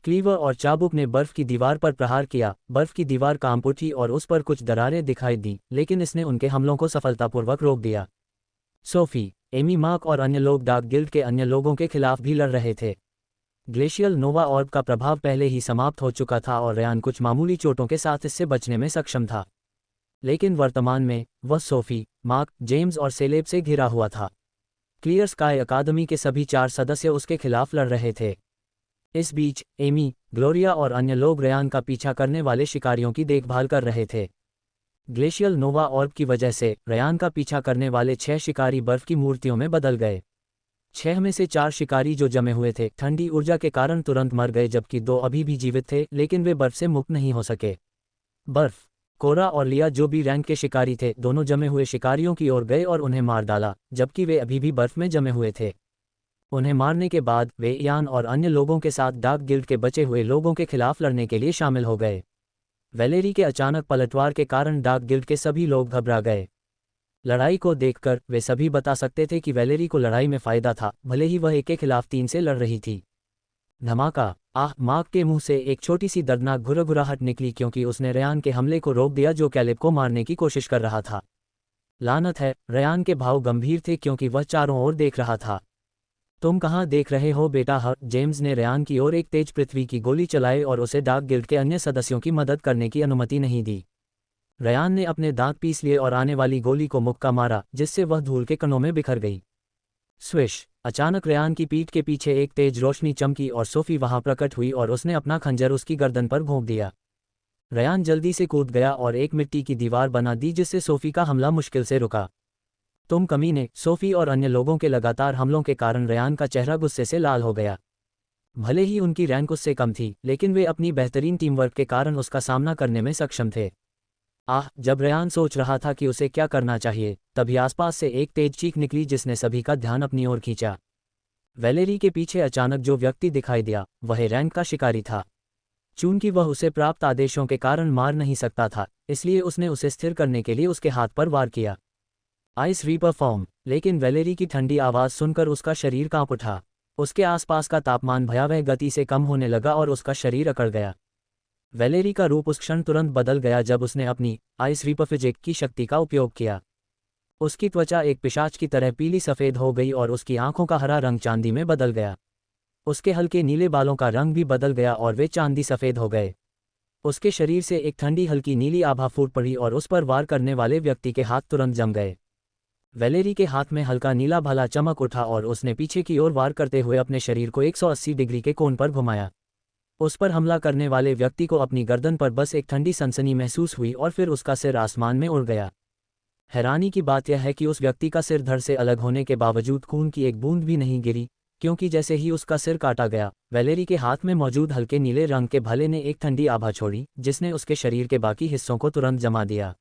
S1: क्लीवर और चाबुक ने बर्फ की दीवार पर प्रहार किया। बर्फ की दीवार कांप उठी और उस पर कुछ दरारें दिखाई दी, लेकिन इसने उनके हमलों को सफलतापूर्वक रोक दिया। सोफी, एमी, मार्क और अन्य लोग डार्क गिल्ड के अन्य लोगों के खिलाफ भी लड़ रहे थे। ग्लेशियल नोवा ऑर्ब का प्रभाव पहले ही समाप्त हो चुका था और रयान कुछ मामूली चोटों के साथ इससे बचने में सक्षम था, लेकिन वर्तमान में वह सोफी, मार्क, जेम्स और सेलेब से घिरा हुआ था। क्लियर स्काई अकादमी के सभी 4 सदस्य उसके खिलाफ लड़ रहे थे। इस बीच एमी, ग्लोरिया और अन्य लोग रयान का पीछा करने वाले शिकारियों की देखभाल कर रहे थे। ग्लेशियल नोवा ऑर्ब की वजह से रयान का पीछा करने वाले 6 शिकारी बर्फ की मूर्तियों में बदल गए। 6 में से 4 शिकारी जो जमे हुए थे ठंडी ऊर्जा के कारण तुरंत मर गए, जबकि 2 अभी भी जीवित थे, लेकिन वे बर्फ से मुक्त नहीं हो सके। बर्फ। कोरा और लिया जो भी रैंक के शिकारी थे दोनों जमे हुए शिकारियों की ओर गए और उन्हें मार डाला, जबकि वे अभी भी बर्फ में जमे हुए थे। उन्हें मारने के बाद वे यान और अन्य लोगों के साथ डार्क गिल्ड के बचे हुए लोगों के खिलाफ लड़ने के लिए शामिल हो गए। वैलेरी के अचानक पलटवार के कारण डार्क गिल्ड के सभी लोग घबरा गए। लड़ाई को देखकर वे सभी बता सकते थे कि वैलेरी को लड़ाई में फायदा था, भले ही वह 1 के खिलाफ 3 से लड़ रही थी। धमाका। मार्क के मुंह से एक छोटी सी दर्दनाक घुरघुराहट निकली क्योंकि उसने रयान के हमले को रोक दिया जो कैलेब को मारने की कोशिश कर रहा था। लानत है, रयान के भाव गंभीर थे क्योंकि वह चारों ओर देख रहा था। तुम कहाँ देख रहे हो बेटा? जेम्स ने रयान की ओर एक तेज पृथ्वी की गोली चलाई और उसे डार्क गिल्ड के अन्य सदस्यों की मदद करने की अनुमति नहीं दी। रयान ने अपने दांत पीस लिए और आने वाली गोली को मुक्का मारा, जिससे वह धूल के कणों में बिखर गई। स्विश। अचानक रयान की पीठ के पीछे एक तेज रोशनी चमकी और सोफी वहां प्रकट हुई और उसने अपना खंजर उसकी गर्दन पर घोंप दिया। रयान जल्दी से कूद गया और एक मिट्टी की दीवार बना दी, जिससे सोफी का हमला मुश्किल से रुका। तुम कमीने! सोफी और अन्य लोगों के लगातार हमलों के कारण रयान का चेहरा गुस्से से लाल हो गया। भले ही उनकी रैंक उससे कम थी, लेकिन वे अपनी बेहतरीन टीमवर्क के कारण उसका सामना करने में सक्षम थे। जब रयान सोच रहा था कि उसे क्या करना चाहिए, तभी आसपास से एक तेज चीख निकली जिसने सभी का ध्यान अपनी ओर खींचा। वैलेरी के पीछे अचानक जो व्यक्ति दिखाई दिया वह रैंक का शिकारी था। चूंकि वह उसे प्राप्त आदेशों के कारण मार नहीं सकता था, इसलिए उसने उसे स्थिर करने के लिए उसके हाथ पर वार किया। Ice reaper form. लेकिन वैलेरी की ठंडी आवाज़ सुनकर उसका शरीर कांप उठा। उसके आसपास का तापमान भयावह गति से कम होने लगा और उसका शरीर अकड़ गया। वैलेरी का रूप उस क्षण तुरंत बदल गया जब उसने अपनी आइस रीपर फिजिक की शक्ति का उपयोग किया। उसकी त्वचा एक पिशाच की तरह पीली सफ़ेद हो गई और उसकी आंखों का हरा रंग चांदी में बदल गया। उसके हल्के नीले बालों का रंग भी बदल गया और वे चांदी सफ़ेद हो गए। उसके शरीर से एक ठंडी हल्की नीली आभा फूट पड़ी और उस पर वार करने वाले व्यक्ति के हाथ तुरंत जम गए। वैलेरी के हाथ में हल्का नीला भाला चमक उठा और उसने पीछे की ओर वार करते हुए अपने शरीर को 180 डिग्री के कोण पर घुमाया। उस पर हमला करने वाले व्यक्ति को अपनी गर्दन पर बस एक ठंडी सनसनी महसूस हुई और फिर उसका सिर आसमान में उड़ गया। हैरानी की बात यह है कि उस व्यक्ति का सिर धड़ से अलग होने के बावजूद खून की एक बूंद भी नहीं गिरी, क्योंकि जैसे ही उसका सिर काटा गया, वैलेरी के हाथ में मौजूद हल्के नीले रंग के भाले ने एक ठंडी आभा छोड़ी जिसने उसके शरीर के बाकी हिस्सों को तुरंत जमा दिया।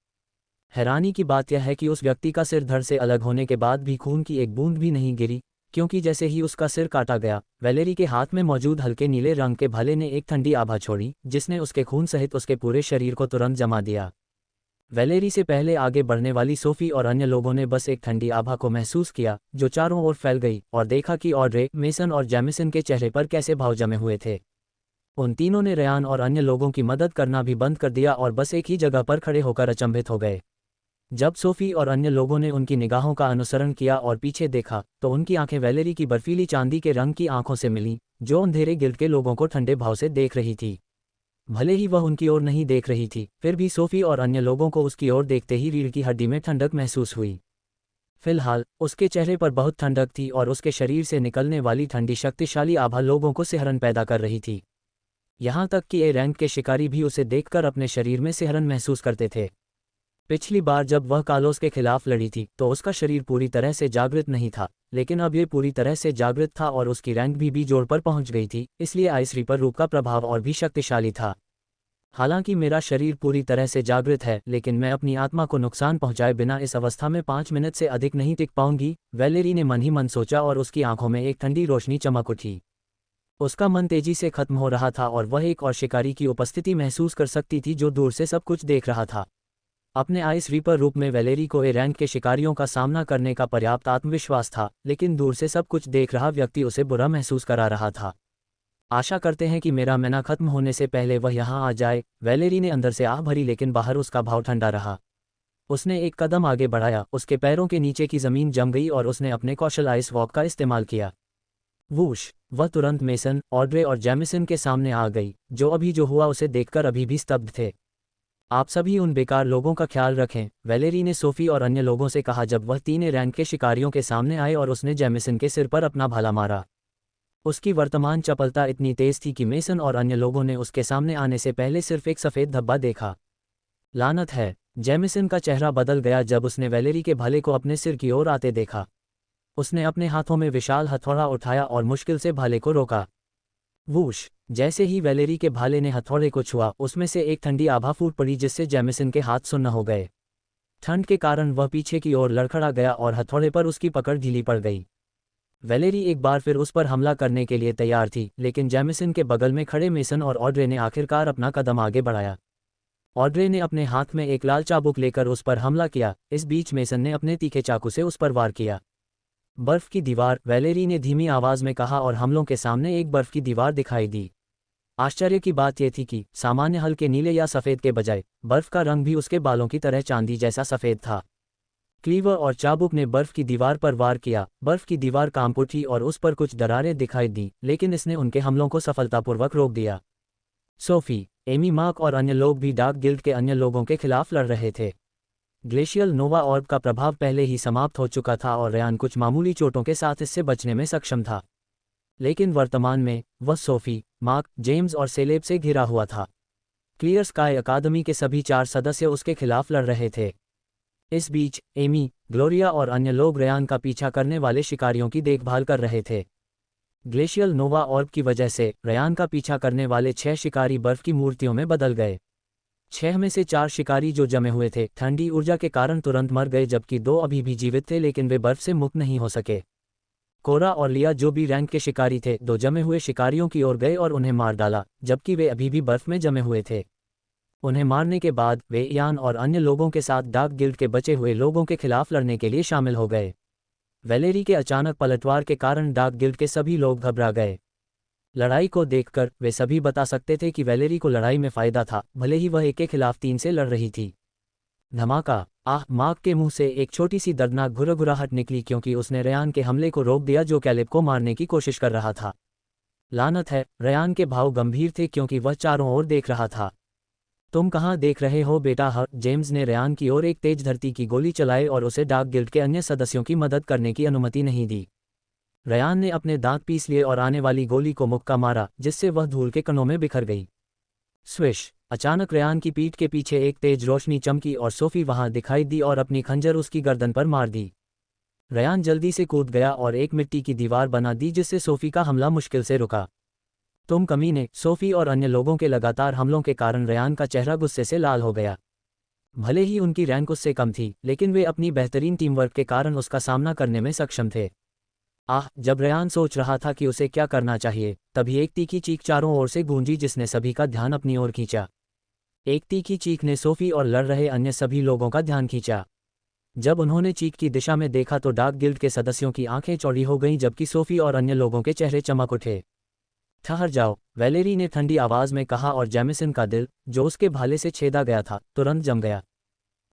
S1: हैरानी की बात यह है कि उस व्यक्ति का सिर धड़ से अलग होने के बाद भी खून की एक बूंद भी नहीं गिरी, क्योंकि जैसे ही उसका सिर काटा गया, वैलेरी के हाथ में मौजूद हल्के नीले रंग के भाले ने एक ठंडी आभा छोड़ी जिसने उसके खून सहित उसके पूरे शरीर को तुरंत जमा दिया। वैलेरी से पहले आगे बढ़ने वाली सोफी और अन्य लोगों ने बस एक ठंडी आभा को महसूस किया जो चारों ओर फैल गई और देखा कि ऑड्रे, मेसन और जेमिसन के चेहरे पर कैसे भाव जमे हुए थे। उन तीनों ने रयान और अन्य लोगों की मदद करना भी बंद कर दिया और बस एक ही जगह पर खड़े होकर अचंभित हो गए। जब सोफी और अन्य लोगों ने उनकी निगाहों का अनुसरण किया और पीछे देखा तो उनकी आंखें वैलेरी की बर्फीली चांदी के रंग की आंखों से मिलीं, जो अंधेरे गिल्ड के लोगों को ठंडे भाव से देख रही थी। भले ही वह उनकी ओर नहीं देख रही थी, फिर भी सोफी और अन्य लोगों को उसकी ओर देखते ही रीढ़ की हड्डी में ठंडक महसूस हुई। फिलहाल उसके चेहरे पर बहुत ठंडक थी और उसके शरीर से निकलने वाली ठंडी शक्तिशाली आभा लोगों को सिहरन पैदा कर रही थी। यहाँ तक कि ए रैंक के शिकारी भी उसे देखकर अपने शरीर में सिहरन महसूस करते थे। पिछली बार जब वह कालोस के खिलाफ लड़ी थी तो उसका शरीर पूरी तरह से जागृत नहीं था, लेकिन अब ये पूरी तरह से जागृत था और उसकी रैंक भी जोड़ पर पहुंच गई थी, इसलिए आइस रीपर रूप का प्रभाव और भी शक्तिशाली था। हालांकि मेरा शरीर पूरी तरह से जागृत है, लेकिन मैं अपनी आत्मा को नुकसान पहुंचाए बिना इस अवस्था में 5 मिनट से अधिक नहीं टिक पाऊंगी, वैलेरी ने मन ही मन सोचा और उसकी आंखों में एक ठंडी रोशनी चमक उठी। उसका मन तेजी से खत्म हो रहा था और वह एक और शिकारी की उपस्थिति महसूस कर सकती थी जो दूर से सब कुछ देख रहा था। अपने आइस रीपर रूप में वैलेरी को ए रैंक के शिकारियों का सामना करने का पर्याप्त आत्मविश्वास था, लेकिन दूर से सब कुछ देख रहा व्यक्ति उसे बुरा महसूस करा रहा था। आशा करते हैं कि मेरा मैना खत्म होने से पहले वह यहाँ आ जाए, वैलेरी ने अंदर से आह भरी, लेकिन बाहर उसका भाव ठंडा रहा। उसने एक कदम आगे बढ़ाया, उसके पैरों के नीचे की जमीन जम गई और उसने अपने कौशल आइस वॉक का इस्तेमाल किया। वूश! वह तुरंत मेसन, ऑड्रे और जेमिसन के सामने आ गई, जो अभी जो हुआ उसे देखकर अभी भी स्तब्ध थे। आप सभी उन बेकार लोगों का ख्याल रखें, वैलेरी ने सोफी और अन्य लोगों से कहा जब वह 3 रैंक के शिकारियों के सामने आए और उसने जेमिसन के सिर पर अपना भाला मारा। उसकी वर्तमान चपलता इतनी तेज थी कि मेसन और अन्य लोगों ने उसके सामने आने से पहले सिर्फ एक सफ़ेद धब्बा देखा। लानत है! जेमिसन का चेहरा बदल गया जब उसने वैलेरी के भाले को अपने सिर की ओर आते देखा। उसने अपने हाथों में विशाल हथौड़ा उठाया और मुश्किल से भाले को रोका। वूश! जैसे ही वैलेरी के भाले ने हथौड़े को छुआ, उसमें से एक ठंडी आभा फूट पड़ी जिससे जेमिसन के हाथ सुन्न हो गए। ठंड के कारण वह पीछे की ओर लड़खड़ा गया और हथौड़े पर उसकी पकड़ ढीली पड़ गई। वैलेरी एक बार फिर उस पर हमला करने के लिए तैयार थी, लेकिन जेमिसन के बगल में खड़े मेसन और ऑड्रे ने आखिरकार अपना कदम आगे बढ़ाया। ऑड्रे ने अपने हाथ में एक लाल चाबुक लेकर उस पर हमला किया। इस बीच मेसन ने अपने तीखे चाकू से उस पर वार किया। बर्फ की दीवार, वैलेरी ने धीमी आवाज में कहा और हमलों के सामने एक बर्फ की दीवार दिखाई दी। आश्चर्य की बात यह थी कि सामान्य हल्के नीले या सफ़ेद के बजाय बर्फ का रंग भी उसके बालों की तरह चांदी जैसा सफ़ेद था। क्लीवर और चाबुक ने बर्फ की दीवार पर वार किया। बर्फ की दीवार कांप उठी और उस पर कुछ दरारें दिखाई दी, लेकिन इसने उनके हमलों को सफलतापूर्वक रोक दिया। सोफी, एमी, मार्क और अन्य लोग भी डार्क गिल्ड के अन्य लोगों के खिलाफ लड़ रहे थे। ग्लेशियल नोवा ऑर्ब का प्रभाव पहले ही समाप्त हो चुका था और रयान कुछ मामूली चोटों के साथ इससे बचने में सक्षम था, लेकिन वर्तमान में वह सोफी, मार्क, जेम्स और सेलेब से घिरा हुआ था। क्लियर स्काई अकादमी के सभी 4 सदस्य उसके खिलाफ लड़ रहे थे। इस बीच एमी, ग्लोरिया और अन्य लोग रयान का पीछा करने वाले शिकारियों की देखभाल कर रहे थे। ग्लेशियल नोवा ऑर्ब की वजह से रयान का पीछा करने वाले 6 शिकारी बर्फ की मूर्तियों में बदल गए। 6 में से 4 शिकारी जो जमे हुए थे ठंडी ऊर्जा के कारण तुरंत मर गए, जबकि 2 अभी भी जीवित थे लेकिन वे बर्फ से मुक्त नहीं हो सके। कोरा और लिया जो भी रैंक के शिकारी थे, 2 जमे हुए शिकारियों की ओर गए और उन्हें मार डाला, जबकि वे अभी भी बर्फ में जमे हुए थे। उन्हें मारने के बाद वे यान और अन्य लोगों के साथ डार्क गिल्ड के बचे हुए लोगों के खिलाफ लड़ने के लिए शामिल हो गए। वैलेरी के अचानक पलटवार के कारण डार्क गिल्ड के सभी लोग घबरा गए। लड़ाई को देखकर वे सभी बता सकते थे कि वैलेरी को लड़ाई में फायदा था, भले ही वह 1 के खिलाफ 3 से लड़ रही थी। धमाका! आह! मार्क के मुंह से एक छोटी सी दर्दनाक घुरघुराहट निकली क्योंकि उसने रयान के हमले को रोक दिया जो कैलेब को मारने की कोशिश कर रहा था। लानत है! रयान के भाव गंभीर थे क्योंकि वह चारों ओर देख रहा था। तुम कहाँ देख रहे हो बेटा? जेम्स ने रयान की ओर एक तेज धरती की गोली चलाई और उसे डार्क गिल्ड के अन्य सदस्यों की मदद करने की अनुमति नहीं दी। रयान ने अपने दांत पीस लिए और आने वाली गोली को मुक्का मारा, जिससे वह धूल के कणों में बिखर गई। स्विश! अचानक रयान की पीठ के पीछे एक तेज रोशनी चमकी और सोफी वहां दिखाई दी और अपनी खंजर उसकी गर्दन पर मार दी। रयान जल्दी से कूद गया और एक मिट्टी की दीवार बना दी जिससे सोफी का हमला मुश्किल से रुका। तुम कमीने! सोफी और अन्य लोगों के लगातार हमलों के कारण रयान का चेहरा गुस्से से लाल हो गया। भले ही उनकी रैंक उससे कम थी, लेकिन वे अपनी बेहतरीन टीमवर्क के कारण उसका सामना करने में सक्षम थे। आह! जब रयान सोच रहा था कि उसे क्या करना चाहिए, तभी एक तीखी चीख चारों ओर से गूंजी जिसने सभी का ध्यान अपनी ओर खींचा। एक तीखी चीख ने सोफी और लड़ रहे अन्य सभी लोगों का ध्यान खींचा। जब उन्होंने चीख की दिशा में देखा तो डार्क गिल्ड के सदस्यों की आंखें चौड़ी हो गईं, जबकि सोफी और अन्य लोगों के चेहरे चमक उठे। ठहर जाओ! वैलेरी ने ठंडी आवाज में कहा और जेमिसन का दिल, जो उसके भाले से छेदा गया था, तुरंत जम गया।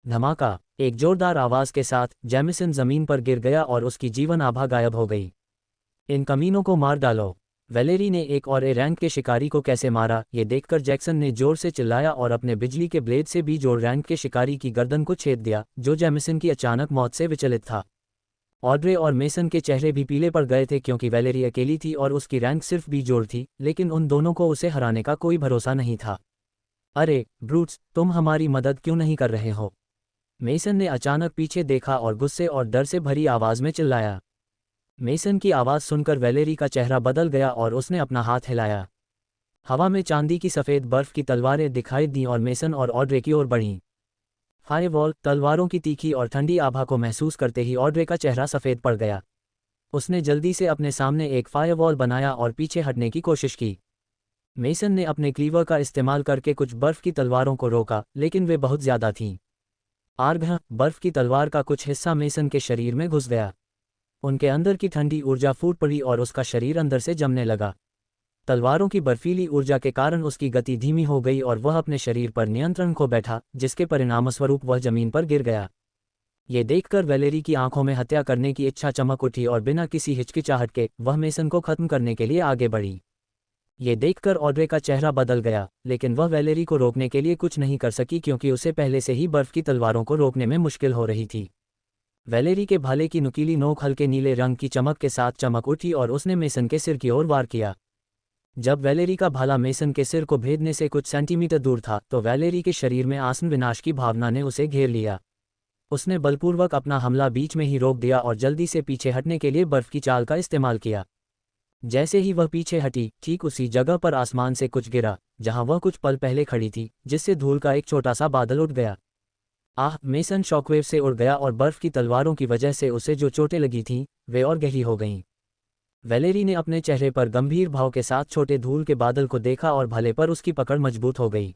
S1: धमाका! एक जोरदार आवाज के साथ जेमिसन जमीन पर गिर गया और उसकी जीवन आभा गायब हो गई। इन कमीनों को मार डालो! वैलेरी ने एक और ए रैंक के शिकारी को कैसे मारा, ये देखकर जैक्सन ने जोर से चिल्लाया और अपने बिजली के ब्लेड से भी जोर रैंक के शिकारी की गर्दन को छेद दिया, जो जेमिसन की अचानक मौत से विचलित था। ऑड्रे और मेसन के चेहरे भी पीले पड़ गए थे क्योंकि वैलेरी अकेली थी और उसकी रैंक सिर्फ बी जोड़ थी, लेकिन उन दोनों को उसे हराने का कोई भरोसा नहीं था। अरे ब्रूट्स, तुम हमारी मदद क्यों नहीं कर रहे हो? मेसन ने अचानक पीछे देखा और गुस्से और डर से भरी आवाज में चिल्लाया। मेसन की आवाज़ सुनकर वैलेरी का चेहरा बदल गया और उसने अपना हाथ हिलाया। हवा में चांदी की सफ़ेद बर्फ की तलवारें दिखाई दीं और मेसन और ऑड्रे की ओर बढ़ीं। फायरवॉल! तलवारों की तीखी और ठंडी आभा को महसूस करते ही ऑड्रे का चेहरा सफ़ेद पड़ गया। उसने जल्दी से अपने सामने एक फायरवॉल बनाया और पीछे हटने की कोशिश की। मेसन ने अपने क्लीवर का इस्तेमाल करके कुछ बर्फ की तलवारों को रोका, लेकिन वे बहुत ज़्यादा थीं। आर्घ! बर्फ की तलवार का कुछ हिस्सा मेसन के शरीर में घुस गया। उनके अंदर की ठंडी ऊर्जा फूट पड़ी और उसका शरीर अंदर से जमने लगा। तलवारों की बर्फीली ऊर्जा के कारण उसकी गति धीमी हो गई और वह अपने शरीर पर नियंत्रण खो बैठा, जिसके परिणामस्वरूप वह जमीन पर गिर गया। ये देखकर वैलेरी की आंखों में हत्या करने की इच्छा चमक उठी और बिना किसी हिचकिचाहट के वह मेसन को खत्म करने के लिए आगे बढ़ी। ये देखकर ऑड्रे का चेहरा बदल गया, लेकिन वह वैलेरी को रोकने के लिए कुछ नहीं कर सकी क्योंकि उसे पहले से ही बर्फ की तलवारों को रोकने में मुश्किल हो रही थी। वैलेरी के भाले की नुकीली नोक हल्के नीले रंग की चमक के साथ चमक उठी और उसने मेसन के सिर की ओर वार किया। जब वैलेरी का भाला मेसन के सिर को भेदने से कुछ सेंटीमीटर दूर था तो वैलेरी के शरीर में आसन विनाश की भावना ने उसे घेर लिया। उसने बलपूर्वक अपना हमला बीच में ही रोक दिया और जल्दी से पीछे हटने के लिए बर्फ की चाल का इस्तेमाल किया। जैसे ही वह पीछे हटी, ठीक उसी जगह पर आसमान से कुछ गिरा जहां वह कुछ पल पहले खड़ी थी, जिससे धूल का एक छोटा सा बादल उठ गया। आह! मेसन शॉकवेव से उड़ गया और बर्फ की तलवारों की वजह से उसे जो चोटें लगी थीं, वे और गहरी हो गईं। वैलेरी ने अपने चेहरे पर गंभीर भाव के साथ छोटे धूल के बादल को देखा और भले पर उसकी पकड़ मजबूत हो गई।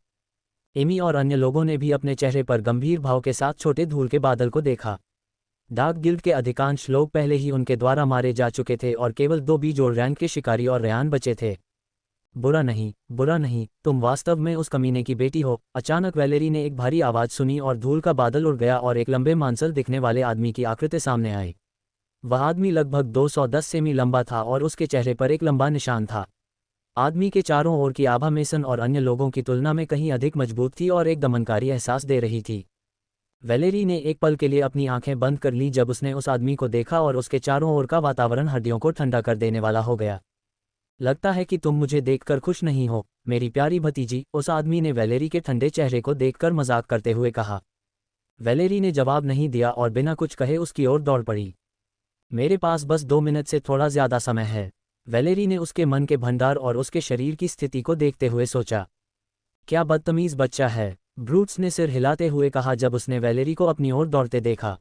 S1: एमी और अन्य लोगों ने भी अपने चेहरे पर गंभीर भाव के साथ छोटे धूल के बादल को देखा। डार्क गिल्ड के अधिकांश लोग पहले ही उनके द्वारा मारे जा चुके थे और केवल 2 बीजोड़ रैंक के शिकारी और रेयान बचे थे। बुरा नहीं, तुम वास्तव में उस कमीने की बेटी हो। अचानक वैलेरी ने एक भारी आवाज़ सुनी और धूल का बादल उड़ गया और एक लंबे मांसल दिखने वाले आदमी की आकृति सामने आई। वह आदमी लगभग 210 सेमी लंबा था और उसके चेहरे पर एक लंबा निशान था। आदमी के चारों ओर की आभा मेसन और अन्य लोगों की तुलना में कहीं अधिक मजबूत थी और एक दमनकारी एहसास दे रही थी। वैलेरी ने एक पल के लिए अपनी आंखें बंद कर लीं जब उसने उस आदमी को देखा और उसके चारों ओर का वातावरण हड्डियों को ठंडा कर देने वाला हो गया। लगता है कि तुम मुझे देखकर खुश नहीं हो, मेरी प्यारी भतीजी, उस आदमी ने वैलेरी के ठंडे चेहरे को देखकर मजाक करते हुए कहा। वैलेरी ने जवाब नहीं दिया और बिना कुछ कहे उसकी ओर दौड़ पड़ी। मेरे पास बस 2 मिनट से थोड़ा ज्यादा समय है, वैलेरी ने उसके मन के भंडार और उसके शरीर की स्थिति को देखते हुए सोचा। क्या बदतमीज बच्चा है, ब्रूट्स ने सिर हिलाते हुए कहा जब उसने वैलेरी को अपनी ओर दौड़ते देखा।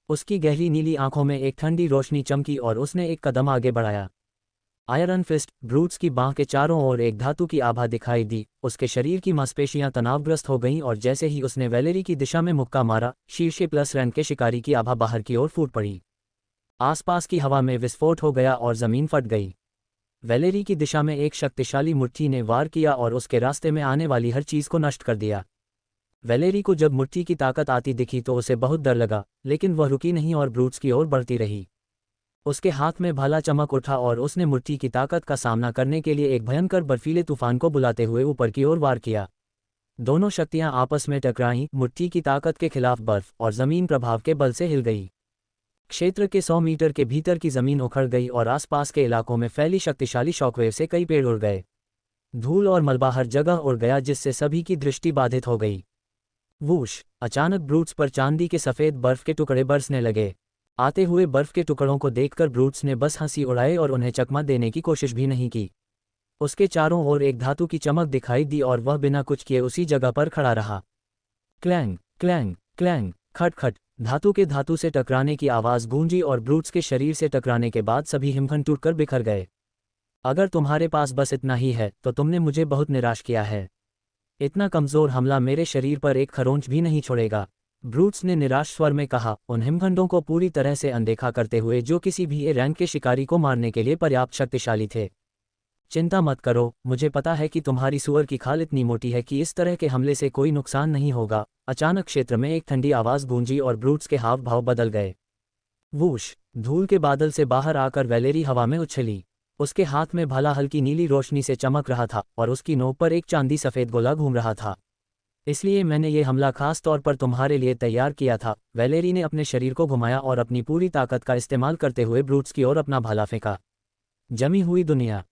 S1: उसकी गहरी नीली आंखों में एक ठंडी रोशनी चमकी और उसने एक कदम आगे बढ़ाया। Iron fist! ब्रूट्स की बांह के चारों ओर एक धातु की आभा दिखाई दी, उसके शरीर की मांसपेशियां तनावग्रस्त हो गईं और जैसे ही उसने वैलेरी की दिशा में मुक्का मारा, शीर्षे प्लस रैंक के शिकारी की आभा बाहर की ओर फूट पड़ी। आसपास की हवा में विस्फोट हो गया और जमीन फट गई। वैलेरी की दिशा में एक शक्तिशाली मुट्ठी ने वार किया और उसके रास्ते में आने वाली हर चीज को नष्ट कर दिया। वैलेरी को जब मुट्ठी की ताकत आती दिखी तो उसे बहुत डर लगा, लेकिन वह रुकी नहीं और ब्रूट्स की ओर बढ़ती रही। उसके हाथ में भाला चमक उठा और उसने मुट्ठी की ताकत का सामना करने के लिए एक भयंकर बर्फीले तूफान को बुलाते हुए ऊपर की ओर वार किया। दोनों शक्तियां आपस में टकराईं, मुट्ठी की ताकत के खिलाफ बर्फ और जमीन प्रभाव के बल से हिल गई। क्षेत्र के 100 मीटर के भीतर की जमीन उखड़ गई और आसपास के इलाकों में फैली शक्तिशाली शॉकवेव से कई पेड़ उड़ गए। धूल और मलबा हर जगह उड़ गया जिससे सभी की दृष्टि बाधित हो गई। वूश! अचानक ब्रूट्स पर चांदी के सफ़ेद बर्फ के टुकड़े बरसने लगे। आते हुए बर्फ के टुकड़ों को देखकर ब्रूट्स ने बस हंसी उड़ाई और उन्हें चकमा देने की कोशिश भी नहीं की। उसके चारों ओर एक धातु की चमक दिखाई दी और वह बिना कुछ किए उसी जगह पर खड़ा रहा। Clang clang clang! खट खट! धातु के धातु से टकराने की आवाज़ गूंजी और ब्रूट्स के शरीर से टकराने के बाद सभी हिमखंड टूटकर बिखर गए। अगर तुम्हारे पास बस इतना ही है तो तुमने मुझे बहुत निराश किया है। इतना कमज़ोर हमला मेरे शरीर पर एक खरोंच भी नहीं छोड़ेगा, ब्रूट्स ने निराश स्वर में कहा, उन हिमखंडों को पूरी तरह से अनदेखा करते हुए जो किसी भी ए रैंक के शिकारी को मारने के लिए पर्याप्त शक्तिशाली थे। चिंता मत करो, मुझे पता है कि तुम्हारी सूअर की खाल इतनी मोटी है कि इस तरह के हमले से कोई नुकसान नहीं होगा। अचानक क्षेत्र में एक ठंडी आवाज़ गूंजी और ब्रूट्स के हाव भाव बदल गए। वूश! धूल के बादल से बाहर आकर वैलेरी हवा में उछली। उसके हाथ में भाला हल्की नीली रोशनी से चमक रहा था और उसकी नोक पर एक चांदी सफ़ेद गोला घूम रहा था। इसलिए मैंने ये हमला खास तौर पर तुम्हारे लिए तैयार किया था। वैलेरी ने अपने शरीर को घुमाया और अपनी पूरी ताकत का इस्तेमाल करते हुए ब्रूट्स की ओर अपना भाला फेंका। जमी हुई दुनिया!